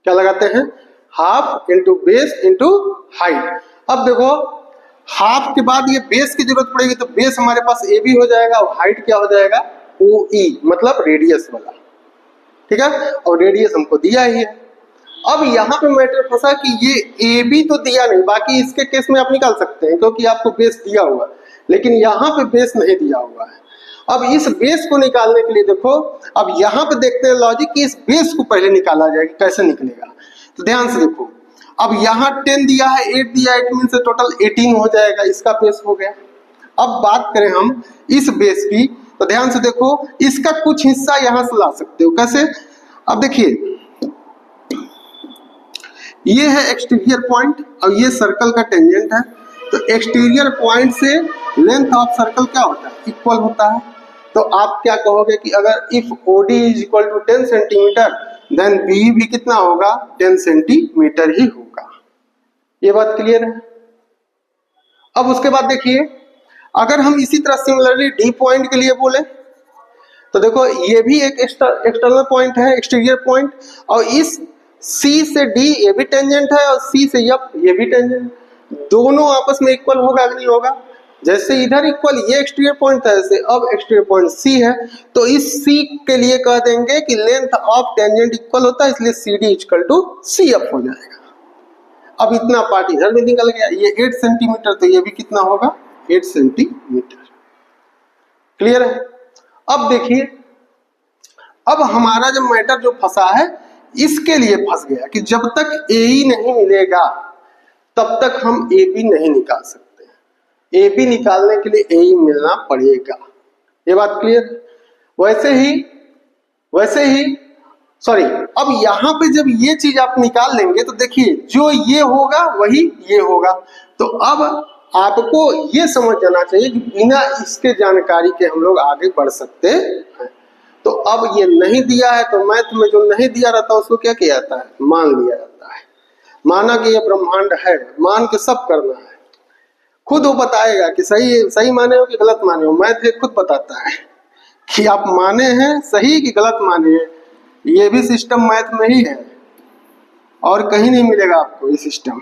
क्या लगाते हैं, half into base into height. अब देखो हाफ के बाद ये बेस की जरूरत पड़ेगी, तो बेस हमारे पास AB हो जाएगा और हाइट क्या हो जाएगा, OE मतलब रेडियस वाला। ठीक है, और रेडियस हमको दिया ही है। अब यहाँ पे मैटर फंसा कि ये AB तो दिया नहीं, बाकी इसके केस में आप निकाल सकते हैं क्योंकि आपको बेस दिया हुआ, लेकिन यहाँ पे बेस नहीं दिया हुआ है। अब इस बेस को निकालने के लिए देखो, अब यहाँ पे देखते हैं लॉजिक कि इस बेस को पहले निकाला जाएगा, कैसे निकलेगा। तो ध्यान से देखो, अब यहाँ 10 दिया है, 8 दिया है, इट मीन से टोटल 18 हो जाएगा, इसका बेस हो गया। अब बात करें हम इस बेस की, तो ध्यान से देखो, इसका कुछ हिस्सा यहाँ से ला सकते हो, कैसे, अब देखिए ये है एक्सटीरियर पॉइंट और ये सर्कल का टेंजेंट है, तो एक्सटीरियर पॉइंट से लेंथ ऑफ सर्कल क्या होता है, इक्वल होता है। तो आप क्या कहोगे कि अगर if OD is equal to 10 centimetre then BE भी कितना होगा, 10 सेंटीमीटर ही होगा। ये बात क्लियर है। अब उसके बाद देखिए, अगर हम इसी तरह सिमिलरली D पॉइंट के लिए बोले तो देखो ये भी एक एक्सटर्नल पॉइंट है, एक्सटीरियर पॉइंट, और इस C से D ये भी टेंजेंट है और C से F ये भी टेंजेंट, दोनों आपस में इक्वल होगा कि नहीं होगा। जैसे इधर इक्वल ये एक्सटीरियर पॉइंट था, ऐसे अब एक्सटीरियर पॉइंट C है, तो इस C के लिए कह देंगे कि लेंथ ऑफ टेंजेंट इक्वल होता है, इसलिए CD इक्वल टू CF हो जाएगा। अब इतना पार्ट इधर में निकल गया, ये 8 सेंटीमीटर, तो ये भी कितना होगा, 8 सेंटीमीटर। क्लियर है। अब देखिए, अब हमारा जो मैटर जो फंसा है, इसके लिए फंस गया कि जब तक AE नहीं मिलेगा तब तक हम AB नहीं निकाल सकते। AB निकालने के लिए AE मिलना पड़ेगा। ये बात क्लियर। वैसे ही सॉरी, अब यहाँ पे जब ये चीज आप निकाल लेंगे तो देखिए जो ये होगा वही ये होगा। तो अब आपको ये समझ जाना चाहिए कि बिना इसके जानकारी के हम लोग आगे बढ़ सकते हैं। तो अब ये नहीं दिया है तो मैथ में जो नहीं दिया रहता उसको क्या किया जाता है, मान लिया जाता है। माना कि ये ब्रह्मांड है, मान के सब करना है। खुद वो बताएगा कि सही सही माने हो कि गलत माने हो। मैथ ये खुद बताता है कि आप माने हैं सही कि गलत माने हैं। ये भी सिस्टम मैथ में ही है और कहीं नहीं मिलेगा आपको ये सिस्टम,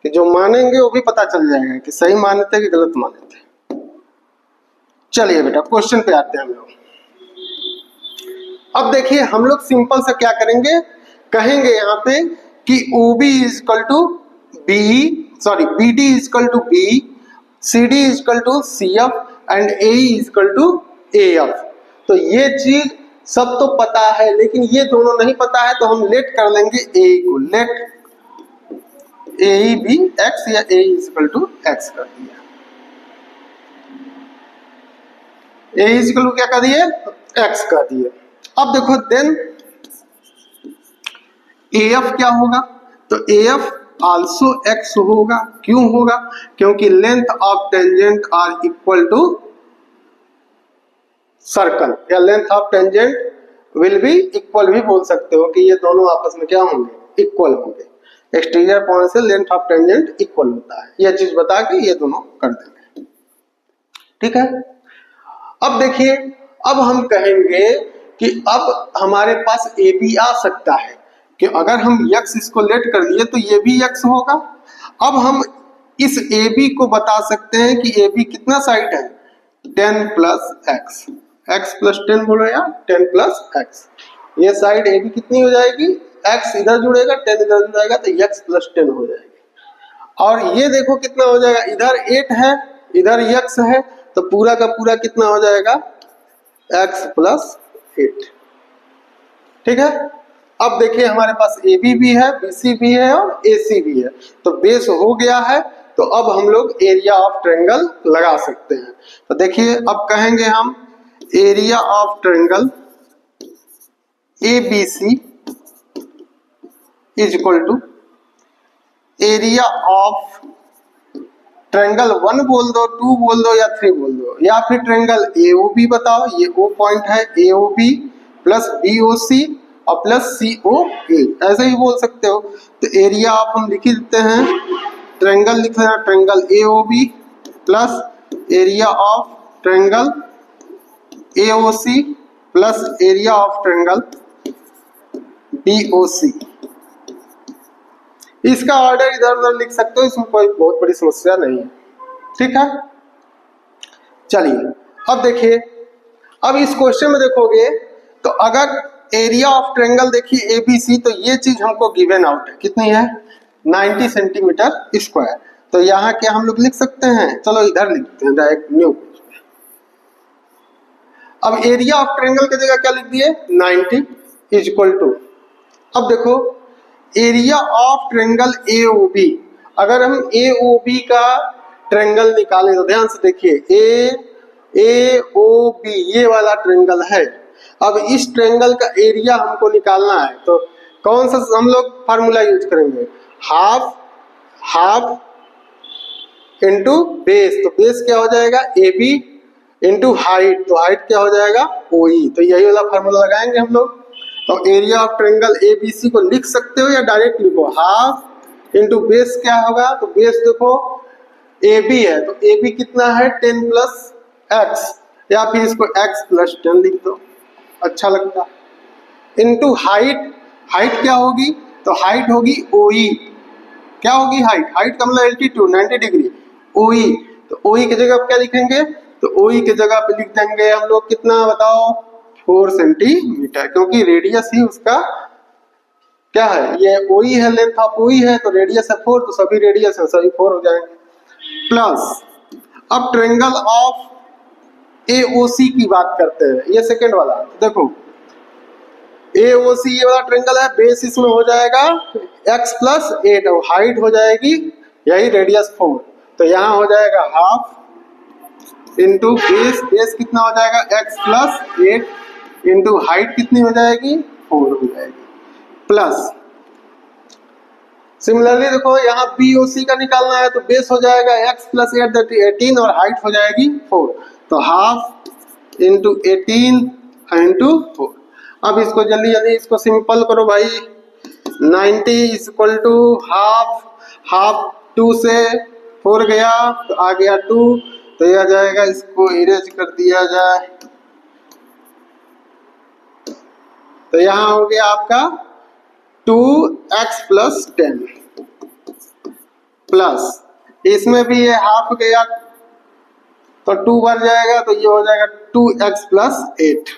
कि जो मानेंगे वो भी पता चल जाएगा कि सही माने थे कि गलत माने थे। चलिए बेटा क्वेश्चन पे आते हैं हम लोग। अब देखिए हम लोग सिंपल से क्या करेंगे, कहेंगे यहाँ पे कि OB is equal to BD is equal to B, CD is equal to CF and AE is equal to AF। तो ये चीज सब तो पता है, लेकिन ये दोनों नहीं पता है, तो हम लेट कर लेंगे AE को, लेट AE भी x या AE is equal to x कर दिया। AE इज इक्वल टू क्या कर दिए, x कर दिए। अब देखो देन AF क्या होगा, तो AF आल्सो x होगा। क्यों होगा, क्योंकि length of tangent are equal to circle, या length of tangent will be equal भी बोल सकते हो कि ये दोनों आपस में क्या होंगे, इक्वल होंगे। एक्सटीरियर पॉइंट से लेंथ ऑफ टेंजेंट इक्वल होता है, यह चीज बता के ये दोनों कर देंगे। ठीक है। अब देखिए अब हम कहेंगे कि अब हमारे पास AB आ सकता है कि अगर हम x इसको लेट कर दिए तो ये भी x होगा। अब हम इस AB को बता सकते हैं कि AB कितना साइड है, 10 प्लस x, x प्लस 10 बोलो या 10 प्लस x। ये साइड AB कितनी हो जाएगी, x इधर जुड़ेगा 10 इधर जुड़ेगा तो x प्लस 10 हो जाएगी। और ये देखो कितना हो जाएगा, इधर 8 है इधर x है, तो पूरा का पूरा कितना हो जाएगा, x प्लस 8। ठीक है। अब देखिए हमारे पास AB भी है, BC भी है और AC भी है, तो बेस हो गया है। तो अब हम लोग एरिया ऑफ ट्रायंगल लगा सकते हैं। तो देखिए अब कहेंगे हम area of triangle ABC is equal to area of triangle 1 बोल दो, 2 बोल दो या 3 बोल दो, या फिर ट्रायंगल AOB बताओ, ये O पॉइंट है, AOB प्लस BOC और प्लस COA, ऐसे ही बोल सकते हो। तो एरिया ऑफ हम लिख देते हैं, ट्रायंगल लिख लेना, triangle AOB plus area of triangle AOC plus area of triangle BOC। इसका ऑर्डर इधर उधर लिख सकते हो, इसमें कोई बहुत बड़ी समस्या नहीं है। ठीक है। चलिए अब देखिए, अब इस क्वेश्चन में देखोगे तो अगर एरिया ऑफ ट्रायंगल देखिए ABC, तो ये चीज हमको गिवन आउट है, कितनी है, 90 सेंटीमीटर स्क्वायर। तो यहाँ क्या हम लोग लिख सकते हैं, चलो इधर लिखते हैं डायरेक्ट न्यू। अब एरिया ऑफ ट्रायंगल की जगह क्या लिख दिए, 90 इज इक्वल टू, अब देखो एरिया ऑफ ट्रायंगल AOB, अगर हम AOB का ट्रायंगल निकालें तो ध्यान से देखिए AOB ये वाला ट्रायंगल है। अब इस ट्रायंगल का एरिया हमको निकालना है, तो कौन सा हम लोग फार्मूला यूज करेंगे, हाफ इंटू बेस। तो बेस क्या हो जाएगा, AB इंटू हाइट, तो हाइट क्या हो जाएगा OE। तो यही वाला फार्मूला लगाएंगे हम लोग। तो एरिया ऑफ ट्रायंगल ABC को लिख सकते हो या डायरेक्ट लिखो, हाफ इंटू बेस क्या होगा, तो बेस देखो AB है, तो AB कितना है 10 प्लस x, या फिर इसको x प्लस 10 लिख दो, अच्छा लगता है। इंटू हाइट, हाइट क्या होगी, तो हाइट होगी OE, क्या होगी हाइट, हाइट का मतलब एल्टीट्यूड 90 डिग्री, OE। तो OE की जगह क्या लिखेंगे, तो OE की जगह पे लिख देंगे हम लोग कितना बताओ, 4 सेंटीमीटर, क्योंकि रेडियस ही उसका क्या है, ये OE है, लेंथ ऑफ OE है, तो रेडियस है 4, तो सभी रेडियस है सभी 4 हो जाएंगे। प्लस अब ट्रायंगल ऑफ AOC की बात करते हैं, ये सेकंड वाला, देखो AOC ये वाला ट्रायंगल है, बेस इसमें हो जाएगा x प्लस 8 और हाइट हो जाएगी यही रेडियस 4, तो यहाँ हो जाएगा हाफ इंटू बेस, बेस कितना हो जाएगा x प्लस 8 इंटू हाइट कितनी हो जाएगी 4 हो जाएगी। प्लस सिमिलरली देखो यहाँ BOC का निकालना है, तो बेस हो जाएगा x प्लस 8 18 और हाइट हो जाएगी 4, तो हाफ इंटू 18 इंटू 4। अब इसको जल्दी जल्दी इसको सिंपल करो भाई, 90 is equal to half, half 2 से 4 गया तो आ गया 2, तो यह आ जाएगा, इसको इरेज कर दिया जाए तो यहाँ हो गया आपका 2x प्लस 10 प्लस इसमें भी ये हाफ गया तो 2 बढ़ जाएगा, तो ये हो जाएगा 2x प्लस 8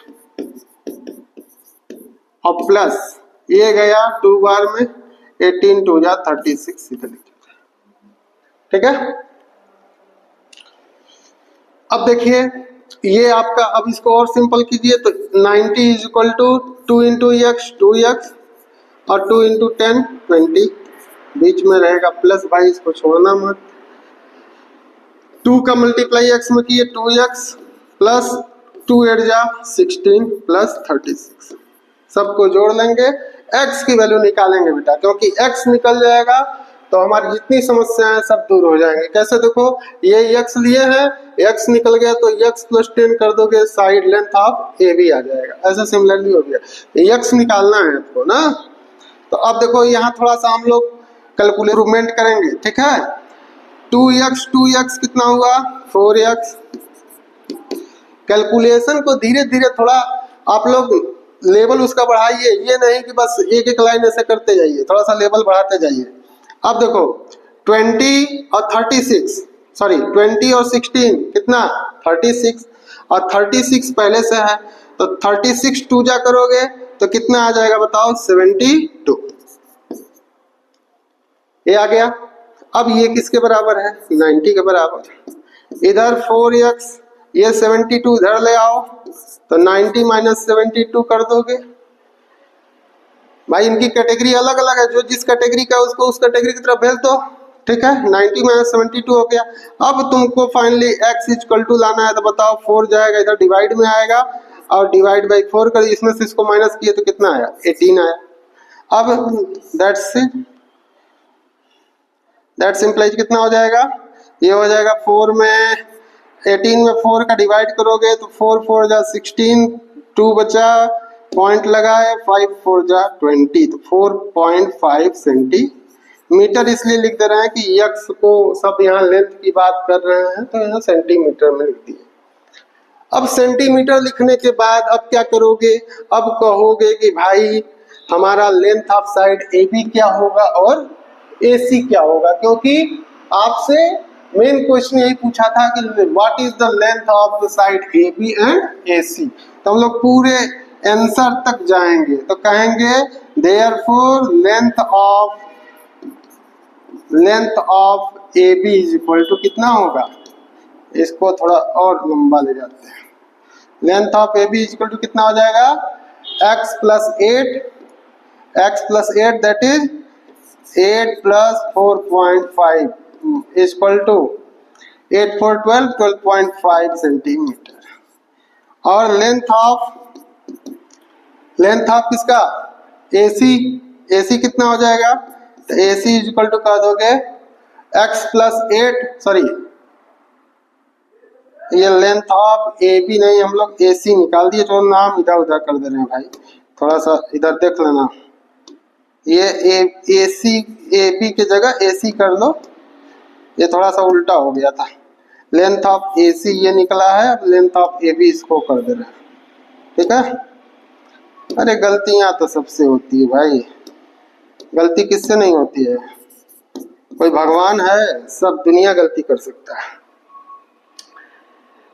और प्लस ये गया 2 बार में 18 2 जा 36 इधर लिखिए, ठीक है। अब देखिए ये आपका, अब इसको और सिंपल कीजिए तो 90 is equal to 2 into x 2x और 2 इंटू 10 20, बीच में रहेगा प्लस, भाई इसको छोड़ना मत। 2 का मल्टीप्लाई x में किए 2x प्लस 2 8 जा 16 प्लस 36, सबको जोड़ लेंगे, x की वैल्यू निकालेंगे बेटा, क्योंकि x निकल जाएगा तो हमारी जितनी समस्याएं सब दूर हो जाएंगे। कैसे, देखो ये x लिए हैं, x निकल गया तो x प्लस 10 कर दोगे, side length of A B आ जाएगा, ऐसा सिमिलरली हो गया। x निकालना है आपको ना, तो अब देखो यहाँ थोड़ा सा हम लोग कैलकुलेट करेंगे, ठीक है। 2x कितना हुआ 4x। कैलकुलेशन को धीरे धीरे थोड़ा आप लोग लेवल उसका बढ़ाइए, ये नहीं कि बस एक एक लाइन ऐसे करते जाइए, थोड़ा सा लेवल बढ़ाते जाइए। अब देखो 20 और 36, सॉरी 20 और 16 कितना 36, और 36 पहले से है तो 36 2 जा करोगे तो कितना आ जाएगा बताओ 72, ये आ गया। अब ये किसके बराबर है 90 के बराबर। इधर 4x ये 72 इधर ले आओ तो 90 माइनस 72 कर दोगे। भाई इनकी कैटेगरी अलग अलग है, जो जिस कैटेगरी का उसको उस कैटेगरी की तरफ भेज दो, ठीक है। 90 माइनस 72 हो गया। अब तुमको फाइनली x इक्वल टू लाना है तो बताओ 4 जाएगा इधर डिवाइड में आएगा और डिवाइड बाई 4 कर, इसमें से इसको माइनस किए तो कितना आया 18 आया। अब दैट्स इम्प्लाइज कितना हो जाएगा, ये हो जाएगा 4 में 18 में 4 का डिवाइड करोगे तो 4 4 जा 16, 2 बचा पॉइंट लगा है 5 4 जा 20, तो 4.5 सेंटीमीटर इसलिए लिख दे रहे हैं कि यक्स को सब यहाँ लेंथ की बात कर रहे हैं तो यहाँ सेंटीमीटर में लिख दिए। अब सेंटीमीटर लिखने के बाद अब क्या करोगे, अब कहोगे कि भाई हमारा length of side A B क्या होगा और ए सी क्या होगा, क्योंकि आपसे मेन क्वेश्चन यही पूछा था कि what is the length of the side A B and A C. तो हम लोग पूरे आंसर तक जाएंगे तो कहेंगे therefore length of A B is equal to कितना होगा, इसको थोड़ा और लंबा ले जाते हैं। Length of A B is equal to कितना हो जाएगा x plus 8 that is 8 plus 4.5 equal to 8 4 12 12.5 centimetre. और लेंथ ऑफ किसका AC कितना हो जाएगा, तो AC इज इक्वल टू कर दोगे x प्लस 8, सॉरी ये लेंथ ऑफ AB नहीं, हम लोग AC निकाल दिए, जो नाम इधर उधर कर दे रहे हैं भाई, थोड़ा सा इधर देख लेना, ये AC AB की जगह AC कर लो, ये थोड़ा सा उल्टा हो गया था। लेंथ ऑफ AC ये निकला है, अब लेंथ ऑफ AB इसको कर दे रहे हैं, ठीक है। अरे गलतियां तो सबसे होती है भाई, गलती किससे नहीं होती है, कोई भगवान है, सब दुनिया गलती कर सकता है,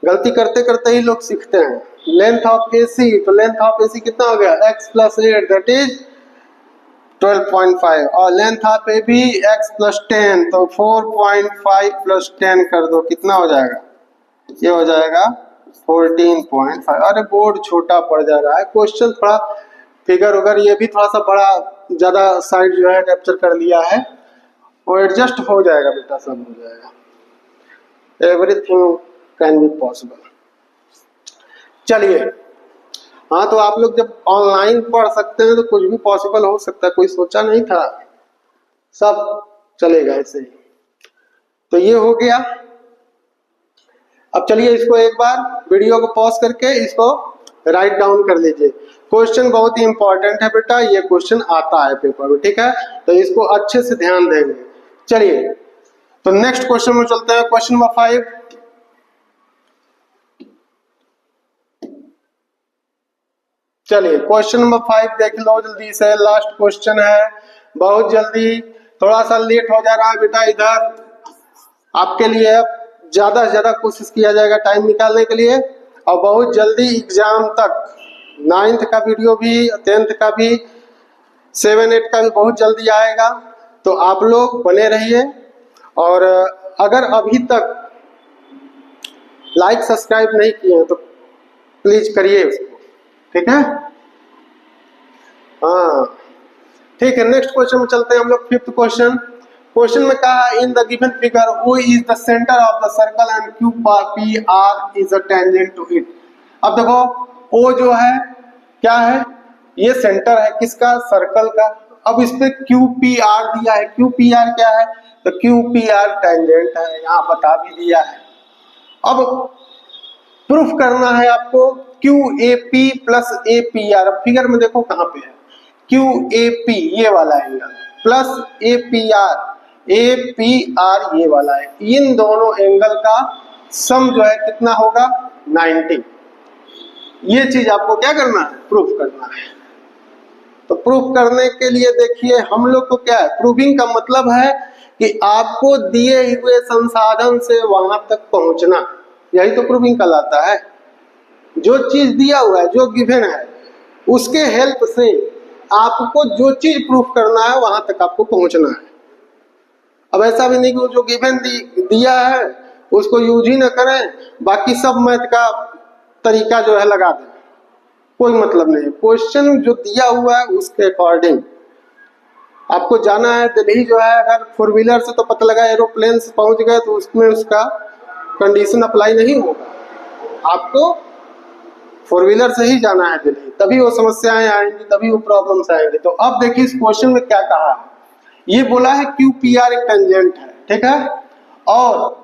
गलती करते करते ही लोग सीखते हैं। लेंथ ऑफ AC, तो लेंथ ऑफ AC कितना हो गया x प्लस 8 दैट इज 12.5, और length of AB x plus 10 तो 4.5 प्लस 10 कर दो कितना हो जाएगा, ये हो जाएगा 14.5। अरे बोर्ड छोटा पड़ जा रहा है, क्वेश्चन थोड़ा फिगर वगर ये भी थोड़ा सा बड़ा ज्यादा साइड जो है कैप्चर कर लिया है, वो एडजस्ट हो जाएगा बेटा, सब हो जाएगा, एवरीथिंग कैन बी पॉसिबल। चलिए हाँ, तो आप लोग जब ऑनलाइन पढ़ सकते हैं तो कुछ भी पॉसिबल हो सकता है, कोई सोचा नहीं था, सब चलेगा ऐसे ही। तो ये हो गया। अब चलिए इसको एक बार वीडियो को पॉज करके इसको राइट डाउन कर लीजिए। क्वेश्चन बहुत ही इंपॉर्टेंट है बेटा, ये क्वेश्चन आता है पेपर में, ठीक है, तो इसको अच्छे से ध्यान देंगे। चलिए तो नेक्स्ट क्वेश्चन में चलते हैं, क्वेश्चन नंबर 5। चलिए क्वेश्चन नंबर 5 देख लो जल्दी से, लास्ट क्वेश्चन है, बहुत जल्दी, थोड़ा सा लेट हो जा रहा है बेटा, इधर आपके लिए ज्यादा से ज्यादा कोशिश किया जाएगा टाइम निकालने के लिए, और बहुत जल्दी एग्जाम तक 9th का वीडियो भी, 10th का भी, 7, 8 का भी बहुत जल्दी आएगा, तो आप लोग बने रहिए। और अगर अभी तक लाइक सब्सक्राइब नहीं किए हैं तो प्लीज करिए उसको, ठीक है। हाँ ठीक है, नेक्स्ट क्वेश्चन में चलते हैं हम लोग, 5th क्वेश्चन। क्वेश्चन में कहा in the given figure O is the centre of the circle and Q P R is a tangent to it. अब देखो O जो है क्या है, ये सेंटर है किसका, सर्कल का। अब इस पे Q P R दिया है, Q P R क्या है, तो Q P R टेंजेंट है, यहाँ बता भी दिया है। अब प्रूफ करना है आपको Q A P plus A P R। अब फिगर में देखो कहाँ पे है, Q A P ये वाला angle plus A P R ये वाला है, इन दोनों एंगल का सम जो है कितना होगा, 90। ये चीज आपको क्या करना है, प्रूफ करना है। तो प्रूफ करने के लिए देखिए हम लोग को क्या है, प्रूविंग का मतलब है कि आपको दिए हुए संसाधन से वहां तक पहुंचना, यही तो प्रूविंग कहलाता है। जो चीज दिया हुआ है, जो गिवन है, उसके हेल्प से आपको जो चीज प्रूफ करना है वहां तक आपको पहुंचना है। अब ऐसा भी नहीं कि जो गिवन दिया है उसको यूज ही ना करें, बाकी सब मैथ का तरीका जो है लगा दें, कोई मतलब नहीं। क्वेश्चन जो दिया हुआ है उसके अकॉर्डिंग आपको जाना है। दिल्ली जो है अगर 4 व्हीलर से तो पता लगा एरोप्लेन से पहुंच गए तो उसमें उसका कंडीशन अप्लाई नहीं होगा, आपको 4 व्हीलर से ही जाना है दिल्ली, तभी वो समस्याएं आएंगी, तभी वो प्रॉब्लम्स आएंगे। तो अब देखिए इस क्वेश्चन में क्या कहा है, ये बोला है Q P R एक टेंजेंट है, ठीक है, और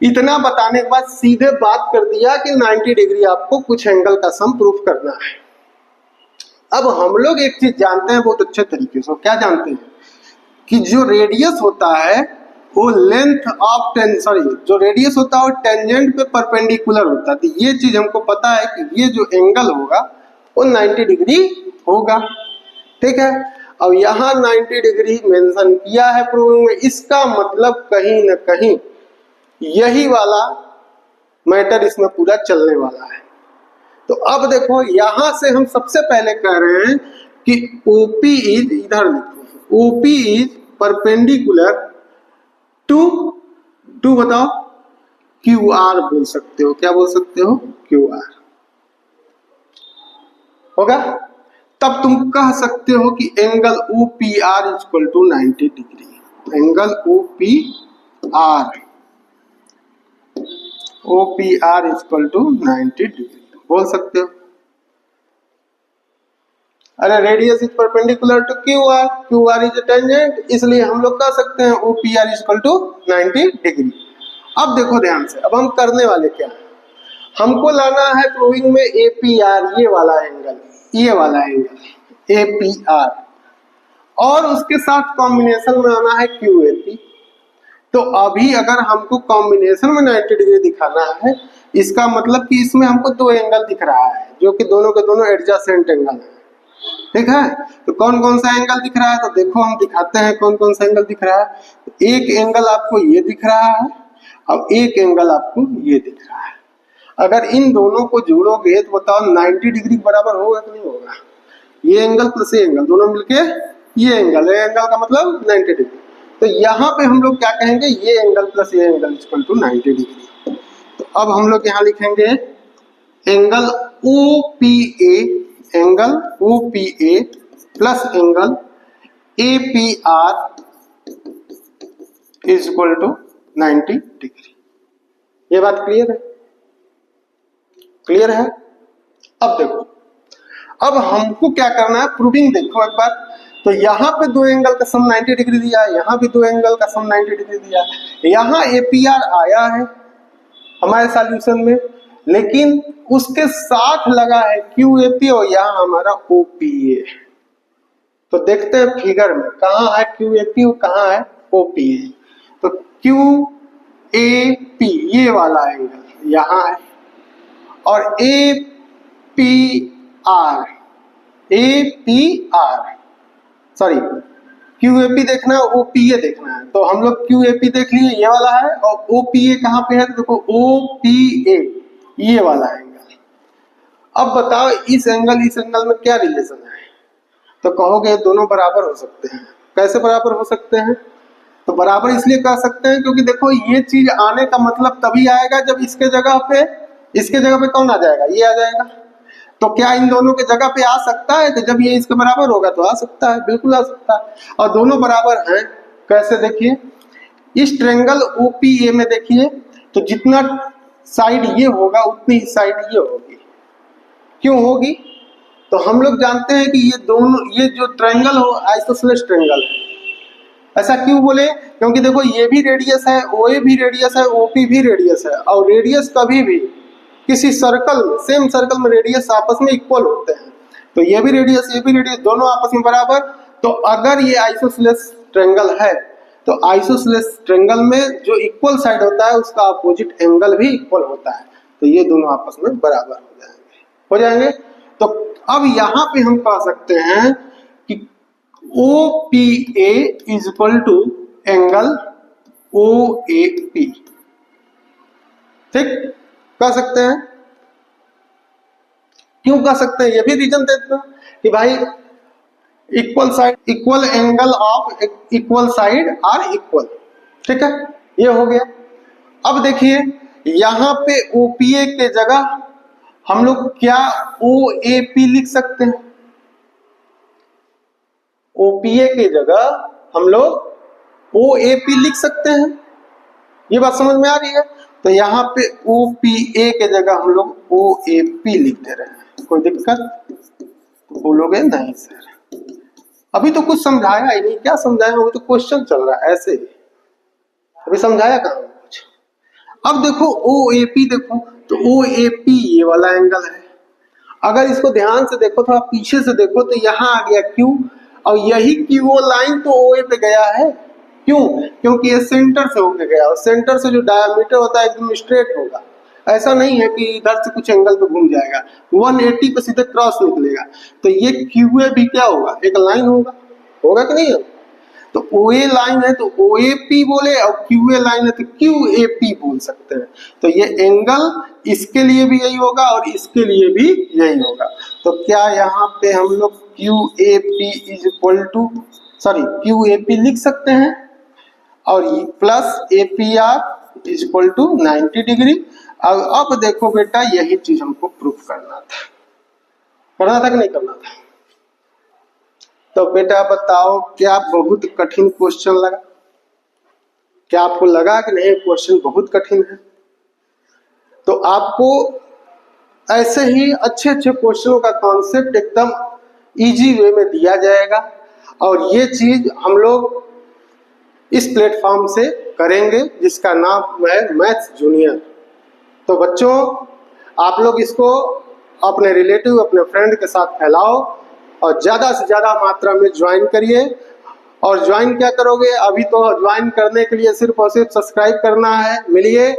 इतना बताने के बाद सीधे बात कर दिया कि 90 डिग्री आपको कुछ एंगल का सम प्रूफ करना है। अब हम लोग एक चीज जानते हैं बहुत अच्छे तरीके से, क्या जानते हैं कि जो रेडियस होता है वो लेंथ ऑफ जो रेडियस होता है वो टेंजेंट पे परपेंडिकुलर होता है। तो ये चीज हमको पता है कि ये जो एंगल होगा वो 90 डिग्री होगा, ठीक है। अब यहाँ 90 डिग्री मेंशन किया है प्रूविंग में, इसका मतलब कहीं ना कहीं यही वाला मैटर इसमें पूरा चलने वाला है। तो अब देखो यहां से हम सबसे पहले कह रहे हैं कि OP इज, इधर लिखो, OP इज परपेंडिकुलर टू बताओ QR बोल सकते हो, क्या बोल सकते हो, QR होगा। तब तुम कह सकते हो कि angle OPR equal to 90 degree, angle OPR equal to 90 degree बोल सकते हो। अरे radius is perpendicular to QR is tangent, इसलिए हम लोग कह सकते हैं OPR इक्वल टू 90 डिग्री। अब देखो ध्यान से, अब हम करने वाले क्या है, हमको लाना है प्रूविंग में APR, ये वाला एंगल APR, और उसके साथ कॉम्बिनेशन में आना है QAP। तो अभी अगर हमको कॉम्बिनेशन में 90 डिग्री दिखाना है, इसका मतलब कि इसमें हमको 2 एंगल दिख रहा है जो कि दोनों के दोनों एडजेसेंट एंगल है, ठीक है। तो कौन कौन सा एंगल दिख रहा है, तो देखो हम दिखाते हैं कौन कौन सा एंगल दिख रहा है। एक एंगल आपको ये दिख रहा है, अब एक एंगल आपको ये दिख रहा है। अगर इन दोनों को जोड़ोगे तो बताओ 90 डिग्री बराबर होगा कि नहीं होगा, ये एंगल प्लस ये एंगल दोनों मिलके ये एंगल का मतलब 90 डिग्री। तो यहाँ पे हम लोग क्या कहेंगे, ये एंगल प्लस ये एंगल इक्वल टू 90 डिग्री। तो अब हम लोग यहाँ लिखेंगे angle OPA plus angle APR is equal to 90 degree. ये बात क्लियर है, क्लियर है। अब देखो, अब हमको क्या करना है, प्रूविंग देखो एक बार। तो यहाँ पे 2 एंगल का सम 90 डिग्री दिया है, यहाँ भी 2 एंगल का सम 90 डिग्री दिया है, यहाँ APR आया है हमारे सॉल्यूशन में, लेकिन उसके साथ लगा है QAP और यहाँ हमारा OPA। तो देखते हैं फिगर में कहाँ है QAP और कहाँ है OPA। तो क्यू ए पी ये वाला एंगल यहाँ है, और A P R sorry Q A P देखना है, ओ पी ए देखना है। तो हम लोग क्यू ए पी देख लिए ये वाला है, और ओ पी ए कहाँ पे है तो देखो ओ पी ए ये वाला एंगल। अब बताओ इस एंगल में क्या रिलेशन है? तो कहोगे दोनों बराबर हो सकते हैं। कैसे बराबर हो सकते हैं? तो बराबर इसलिए कह सकते हैं क्योंकि देखो ये चीज आने का मतलब तभी आएगा जब इसके जगह पे कौन आ जाएगा, ये आ जाएगा। तो क्या इन दोनों के जगह पे आ सकता है? तो जब ये इसके बराबर होगा तो आ सकता है, बिल्कुल आ सकता है। और दोनों बराबर हैं कैसे? देखिए इस ट्रायंगल ओपीए में देखिए तो जितना साइड ये होगा उतनी ही साइड ये होगी। क्यों होगी? तो हम लोग जानते हैं कि ये जो ट्रायंगल हो आइसोसेलेस ट्रायंगल है। ऐसा क्यों बोले? क्योंकि देखो ये भी रेडियस है, ओए भी रेडियस है, ओपी भी रेडियस है, और रेडियस कभी भी किसी सर्कल में, सेम सर्कल में रेडियस आपस में इक्वल होते हैं। तो ये भी रेडियस दोनों आपस में बराबर। तो अगर ये आइसोसेलेस ट्रायंगल है तो आइसोसेलेस ट्रायंगल में जो इक्वल साइड होता है उसका अपोजिट एंगल भी इक्वल होता है। तो ये दोनों आपस में बराबर हो जाएंगे। तो अब यहाँ पे हम कह सकते हैं कि OPA is equal to angle OAP। ठीक कह सकते हैं। क्यों कह सकते हैं? ये भी रीजन देते हैं कि भाई equal side equal angle of equal side are equal. ठीक है, ये हो गया। अब देखिए यहाँ पे OPA के जगह हम लोग क्या OAP लिख सकते हैं? OPA के जगह हम लोग OAP लिख सकते हैं। ये बात समझ में आ रही है? तो यहाँ पे OPA के जगह हम लोग OAP लिख दे रहे हैं। कोई दिक्कत? बोलोगे नहीं सर अभी तो कुछ समझाया ही नहीं। क्या समझाया? अभी तो क्वेश्चन चल रहा है ऐसे ही, अभी समझाया कहाँ कुछ। अब देखो OAP देखो तो OAP ये वाला एंगल है। अगर इसको ध्यान से देखो, थोड़ा पीछे से देखो तो यहाँ आ गया Q, और यही Q लाइन तो OA पे गया है। क्यों? क्योंकि ये सेंटर से होके गया, और सेंटर से जो डायमीटर होता है एकदम स्ट्रेट होगा। ऐसा नहीं है कि इधर से कुछ एंगल पे घूम जाएगा, 180 पे सीधे क्रॉस निकलेगा। तो ये QA भी क्या होगा? एक लाइन होगा कि नहीं? तो OA लाइन है तो OAP बोले, और QA लाइन है तो QAP बोल सकते हैं। तो ये एंगल इसके लिए भी यही होगा और इसके लिए भी यही होगा। तो क्या यहाँ पे हम लोग QAP is equal to QAP लिख सकते हैं, और plus APR is equal to 90 degree. अब देखो बेटा यही चीज हमको प्रूफ करना था कि नहीं करना था? तो बेटा बताओ क्या बहुत कठिन क्वेश्चन लगा? क्या आपको लगा कि नहीं क्वेश्चन बहुत कठिन है? तो आपको ऐसे ही अच्छे क्वेश्चनों का कॉन्सेप्ट एकदम इजी वे में दिया जाएगा, और ये चीज हम लोग इस प्लेटफॉर्म से करेंगे जिसका नाम है मैथ्स जूनियर। तो बच्चों आप लोग इसको अपने रिलेटिव, अपने फ्रेंड के साथ फैलाओ, और ज़्यादा से ज़्यादा मात्रा में ज्वाइन करिए। और ज्वाइन क्या करोगे? अभी तो ज्वाइन करने के लिए सिर्फ और सिर्फ सब्सक्राइब करना है। मिलिए,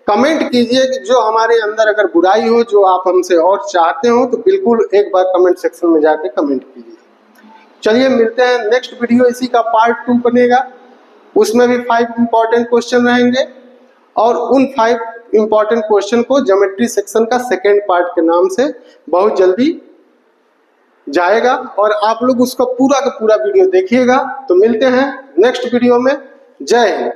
कमेंट कीजिए कि जो हमारे अंदर अगर बुराई हो, जो आप हमसे और चाहते हो, तो बिल्कुल एक बार कमेंट सेक्शन में जाके कमेंट कीजिए। चलिए मिलते हैं नेक्स्ट वीडियो, इसी का पार्ट 2 बनेगा। उसमें भी 5 इंपॉर्टेंट क्वेश्चन रहेंगे, और उन 5 इंपॉर्टेंट क्वेश्चन को ज्योमेट्री सेक्शन का सेकेंड पार्ट के नाम से बहुत जल्दी जाएगा, और आप लोग उसका पूरा का पूरा वीडियो देखिएगा। तो मिलते हैं नेक्स्ट वीडियो में। जय हिंद।